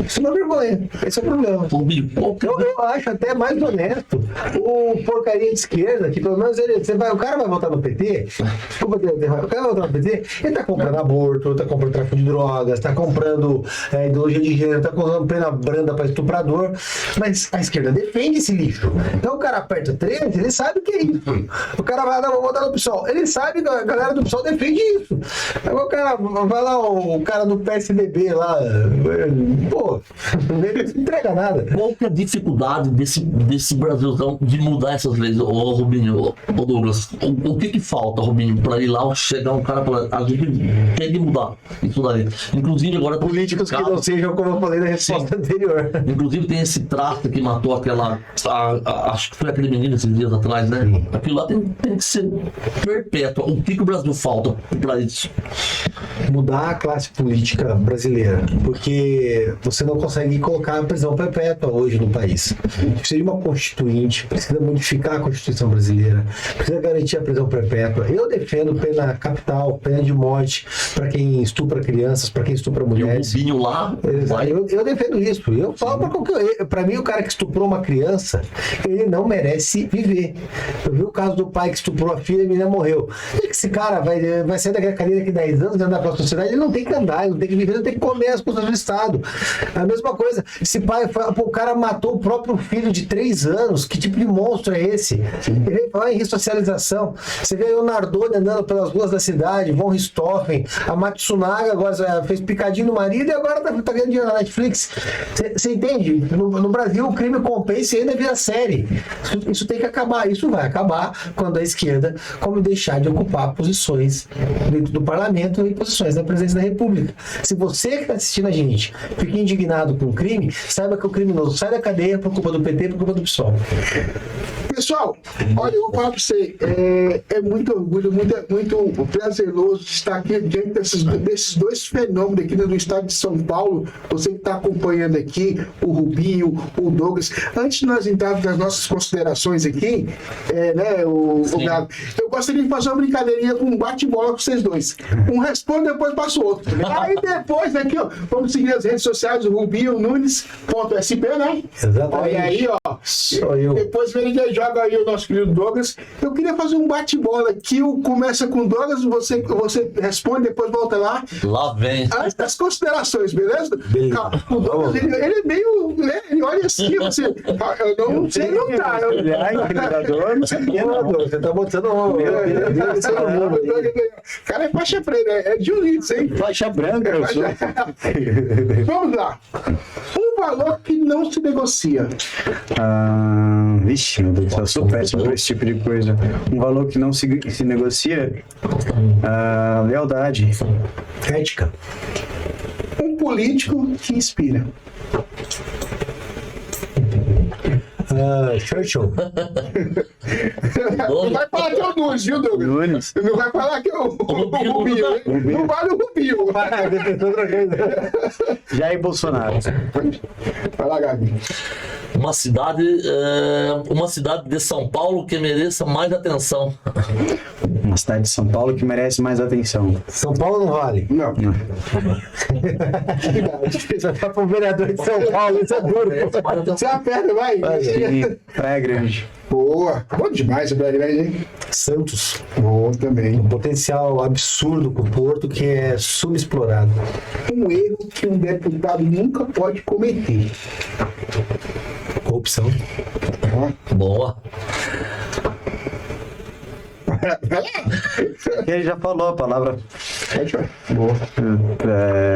Isso é uma vergonha. Esse é o problema. Rubinho, Eu acho até mais honesto o porcaria de esquerda, que pelo menos o cara vai votar no PT, desculpa, o cara vai votar no PT, ele tá comprando aborto, tá comprando tráfico de drogas, tá comprando ideologia de gênero, tá comprando pena branda para estuprador, mas a esquerda defende esse lixo. Então o cara aperta 13, ele sabe o que é isso. O cara vai lá, vou votar no PSOL, ele sabe que a galera do PSOL defende isso. Agora o cara vai lá, o cara do PSDB lá, pô, ele não entrega nada. qual que é a dificuldade desse Brasilzão de mudar essas leis, ô Rubinho, ô Douglas? O que falta, Rubinho, pra ir lá chegar um cara pra a gente tem que mudar isso daí. Inclusive agora Políticos que não sejam, como eu falei na resposta anterior. Inclusive tem esse traste que matou aquela. Acho que foi aquele menino esses dias atrás, né? Sim. Aquilo lá tem que ser perpétuo. O que o Brasil falta pra isso? Mudar a classe política brasileira, porque você não consegue colocar a prisão perpétua hoje no país. Precisa de uma constituinte, precisa modificar a Constituição brasileira, precisa garantir a prisão perpétua. Eu defendo pena capital, pena de morte para quem estupra crianças, para quem estupra E o mulheres. Rubinho lá vai. Eu defendo isso. Eu falo pra mim, o cara que estuprou uma criança, ele não merece viver. Eu vi o caso do pai que estuprou a filha e a menina morreu. E esse cara vai sair daquela cadeira daqui 10 anos, andar pra sociedade, ele não tem que andar, ele não tem que viver, ele não tem que comer as coisas do Estado. A mesma coisa, esse pai, o cara matou o próprio filho de 3 anos, que tipo de monstro é esse? Ele veio falar em ressocialização. Você vê o Nardoni andando pelas ruas da cidade, Von Richthofen, a Matsunaga agora fez picadinho no marido e agora tá ganhando dinheiro na Netflix. Você entende? No Brasil o crime compensa e ainda vira série. Isso tem que acabar. Isso vai acabar quando a esquerda como deixar de ocupar posições dentro do parlamento e posições da presidência da República. Se você que está assistindo a gente fica indignado com o crime, saiba que o criminoso sai da cadeia por culpa do PT e por culpa do PSOL. Pessoal, olha, eu vou falar para você, é muito orgulho, muito prazeroso estar aqui diante desses dois fenômenos aqui do estado de São Paulo. Você que está acompanhando aqui, o Rubinho, o Douglas. Antes de nós entrarmos nas nossas considerações aqui, o Gabi, eu gostaria de fazer uma brincadeirinha com um bate-bola com vocês dois. Um responde, depois passa o outro. Aí depois, aqui, ó, vamos seguir as redes sociais, o Rubinho Nunes.sp, né? Exatamente. Olha aí, ó. Sou eu. Depois ele joga aí o nosso querido Douglas. Eu queria fazer um bate-bola aqui. Começa com o Douglas, você responde, depois volta lá. Lá vem. As considerações, beleza? Beleza. Calma, o Douglas, ele é meio. Né, ele olha assim, você. Eu não sei, não tá. Ele é intimidador, não sabia, não. Você tá botando o Cara, é faixa preta, é de Unidos, hein? Faixa branca, eu sou. Vamos lá. Um valor que não se negocia. Vixe, meu Deus, eu sou péssimo por esse tipo de coisa. Um valor que não se negocia, lealdade. ética. Um político que inspira. Churchill. Não vai falar que é o Nunes, viu, Douglas? Nunes. Não vai falar que é o Rubinho, hein? Não vale o Rubinho. Jair Bolsonaro. Vai lá, Gabi. Uma cidade de São Paulo que mereça mais atenção. Uma cidade de São Paulo que merece mais atenção. São Paulo não vale. Não. Você vai pro vereador de São Paulo, isso é duro. Você aperta, vai. E Praia Grande. Boa. Bom demais o Brasil, hein? Santos. Bom também. Um potencial absurdo com o Porto que é subexplorado. Um erro que um deputado nunca pode cometer. Corrupção. Boa. Vai lá. Ele já falou a palavra. Pode falar. Boa.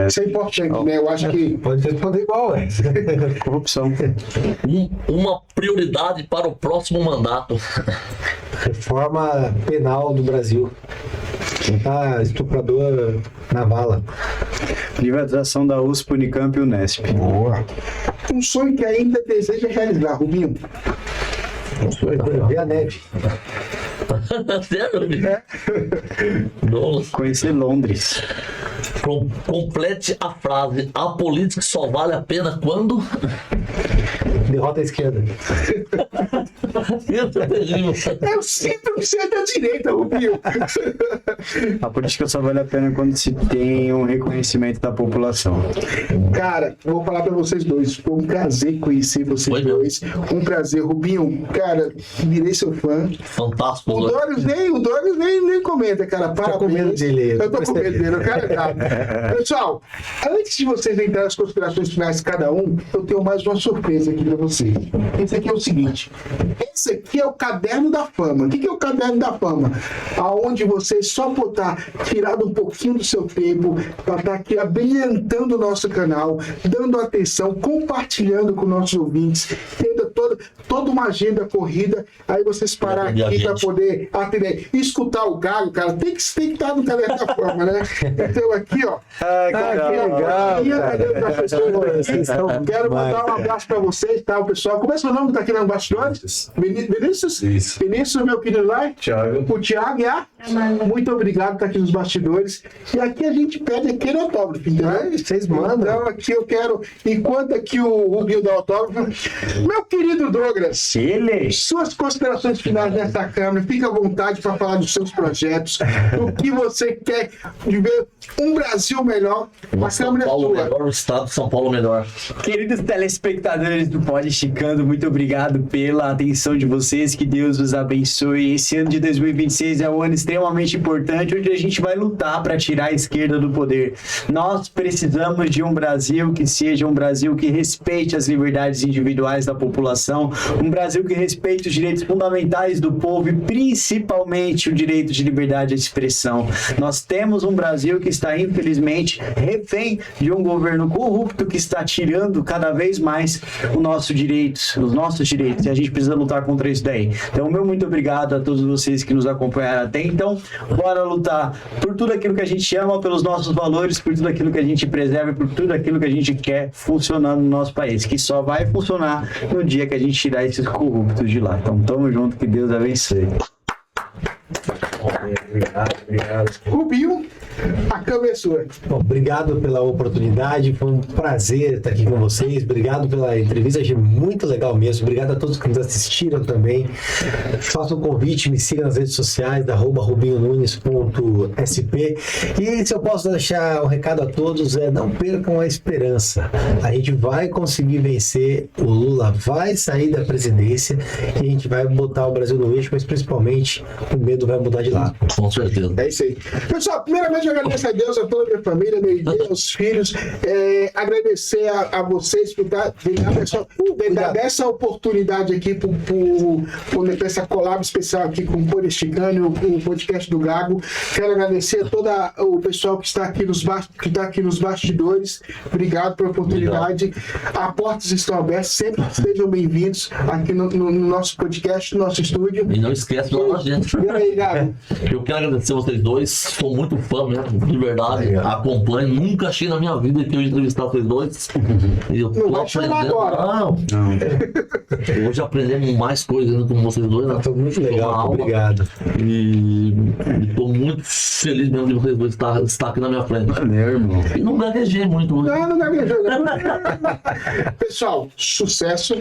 Isso é importante, né? Eu acho que. Pode responder igual, ué. Corrupção. Uma prioridade para o próximo mandato. Reforma penal do Brasil. Botar estuprador na vala. Privatização da USP, Unicamp e Unesp. Boa. Um sonho que ainda deseja realizar, Rubinho. Ver a neve. Sério? Douglas. Conhecer Londres. Complete a frase. A política só vale a pena quando? Derrota à esquerda. Isso é terrível. Eu sinto que você é da direita, Rubinho. A política só vale a pena quando se tem um reconhecimento da população. Cara, vou falar pra vocês dois. Foi um prazer conhecer vocês Foi dois. Um prazer, Rubinho. Cara, virei seu fã. Fantástico. O Doris nem comenta, cara. Parabéns. com medo dele. Eu tô com medo dele, eu quero nada. Pessoal, antes de vocês entrarem nas considerações finais de cada um, eu tenho mais uma surpresa aqui pra vocês. Esse aqui é o seguinte. Esse aqui é o Caderno da Fama. O que é o Caderno da Fama? Aonde vocês só por estar tirado um pouquinho do seu tempo para estar aqui abrilhantando o nosso canal, dando atenção, compartilhando com nossos ouvintes, tendo toda uma agenda corrida, aí vocês parar aqui para poder atender. Escutar o Galo, cara, tem que estar no Caderno da Fama, né? Então aqui, ó. que legal, Quero mandar um abraço para vocês, tá, o pessoal? Como é seu nome que tá aqui no bastidores? Vinícius? Isso. Vinícius, meu querido lá? Thiago. O Thiago, muito obrigado por estar aqui nos bastidores. E aqui a gente pede aquele autógrafo, entendeu? Vocês mandam. Então aqui eu quero, enquanto aqui o Rubinho dá autógrafo, meu querido Douglas, suas considerações finais nessa câmera, fica à vontade para falar dos seus projetos, do que você quer de ver um Brasil melhor, a São câmera é Paulo sua. melhor, o estado de São Paulo melhor. Queridos telespectadores do Pod Esticando, muito obrigado pela atenção de vocês, que Deus os abençoe. Esse ano de 2026 é um ano extremamente importante, onde a gente vai lutar para tirar a esquerda do poder. Nós precisamos de um Brasil que seja um Brasil que respeite as liberdades individuais da população, um Brasil que respeite os direitos fundamentais do povo e principalmente o direito de liberdade de expressão. Nós temos um Brasil que está, infelizmente, refém de um governo corrupto que está tirando cada vez mais os nossos direitos, e a gente precisa lutar contra isso daí. Então, meu muito obrigado a todos vocês que nos acompanharam até então. Bora lutar por tudo aquilo que a gente ama, pelos nossos valores, por tudo aquilo que a gente preserva, por tudo aquilo que a gente quer funcionando no nosso país, que só vai funcionar no dia que a gente tirar esses corruptos de lá. Então, tamo junto, que Deus abençoe. Obrigado. Rubinho, a câmera é sua. Bom, obrigado pela oportunidade, foi um prazer estar aqui com vocês. Obrigado pela entrevista, achei muito legal mesmo. Obrigado a todos que nos assistiram também. Faça um convite, me siga nas redes sociais, @rubinhonunes.sp. E se eu posso deixar um recado a todos, não percam a esperança. A gente vai conseguir vencer, o Lula vai sair da presidência e a gente vai botar o Brasil no eixo, mas principalmente o medo vai mudar de lado. Com certeza. É isso aí. Pessoal, primeiramente eu agradeço a Deus, a toda a minha família, meu irmão, meus filhos. Agradecer a vocês por dar essa oportunidade aqui por essa collab especial aqui com o Podesticando, o podcast do Gago. Quero agradecer a todo o pessoal que está aqui nos bastidores. Obrigado pela oportunidade. As portas estão abertas, sempre sejam bem-vindos aqui no nosso podcast, no nosso estúdio. E não esquece de falar a gente. E aí, Gago? Eu quero agradecer vocês dois, sou muito fã mesmo, de verdade, acompanho, nunca achei na minha vida que eu ia entrevistar vocês dois. E eu Não vai chorar agora. Não. Hoje aprendemos mais coisas ainda com vocês dois, né? Foi muito legal, obrigado. E estou muito feliz mesmo de vocês dois estar aqui na minha frente. Meu irmão. E não gaguejei muito hoje. Não gaguejou. Pessoal, sucesso,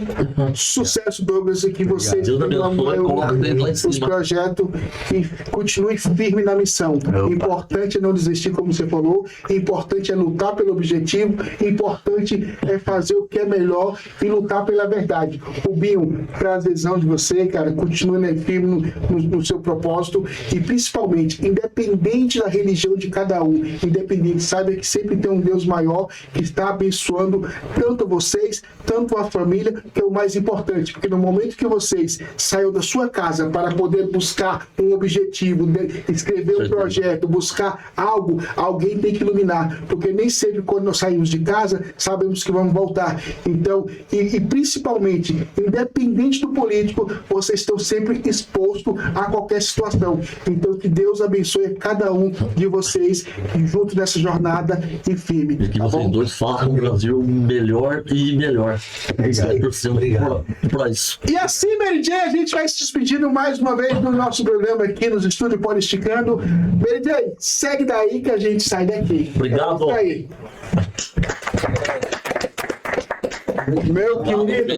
Douglas, e que vocês Deus abençoe, coloca vocês lá em os cima. projetos e continue firme na missão. Importante é não desistir, como você falou. Importante é lutar pelo objetivo. Importante é fazer o que é melhor e lutar pela verdade. Rubinho, prazerzão de você, cara. Continue firme no seu propósito e principalmente, independente da religião de cada um, independente, saiba que sempre tem um Deus maior que está abençoando tanto vocês, tanto a família, que é o mais importante, porque no momento que vocês saiam da sua casa para poder buscar um objetivo, escrever um projeto, buscar algo, alguém tem que iluminar, porque nem sempre quando nós saímos de casa, sabemos que vamos voltar. Então, e principalmente, independente do político, vocês estão sempre expostos a qualquer situação. Então, que Deus abençoe cada um de vocês junto nessa jornada e firme. E que Tá vocês bom? dois façam o Brasil melhor e melhor. Obrigado. Por isso. E assim, Mary Jane, a gente vai se despedindo mais uma vez do nosso programa aqui nos estúdios Podesticando. Mary Jane, segue daí que a gente sai daqui. Obrigado. É isso aí. Meu querido.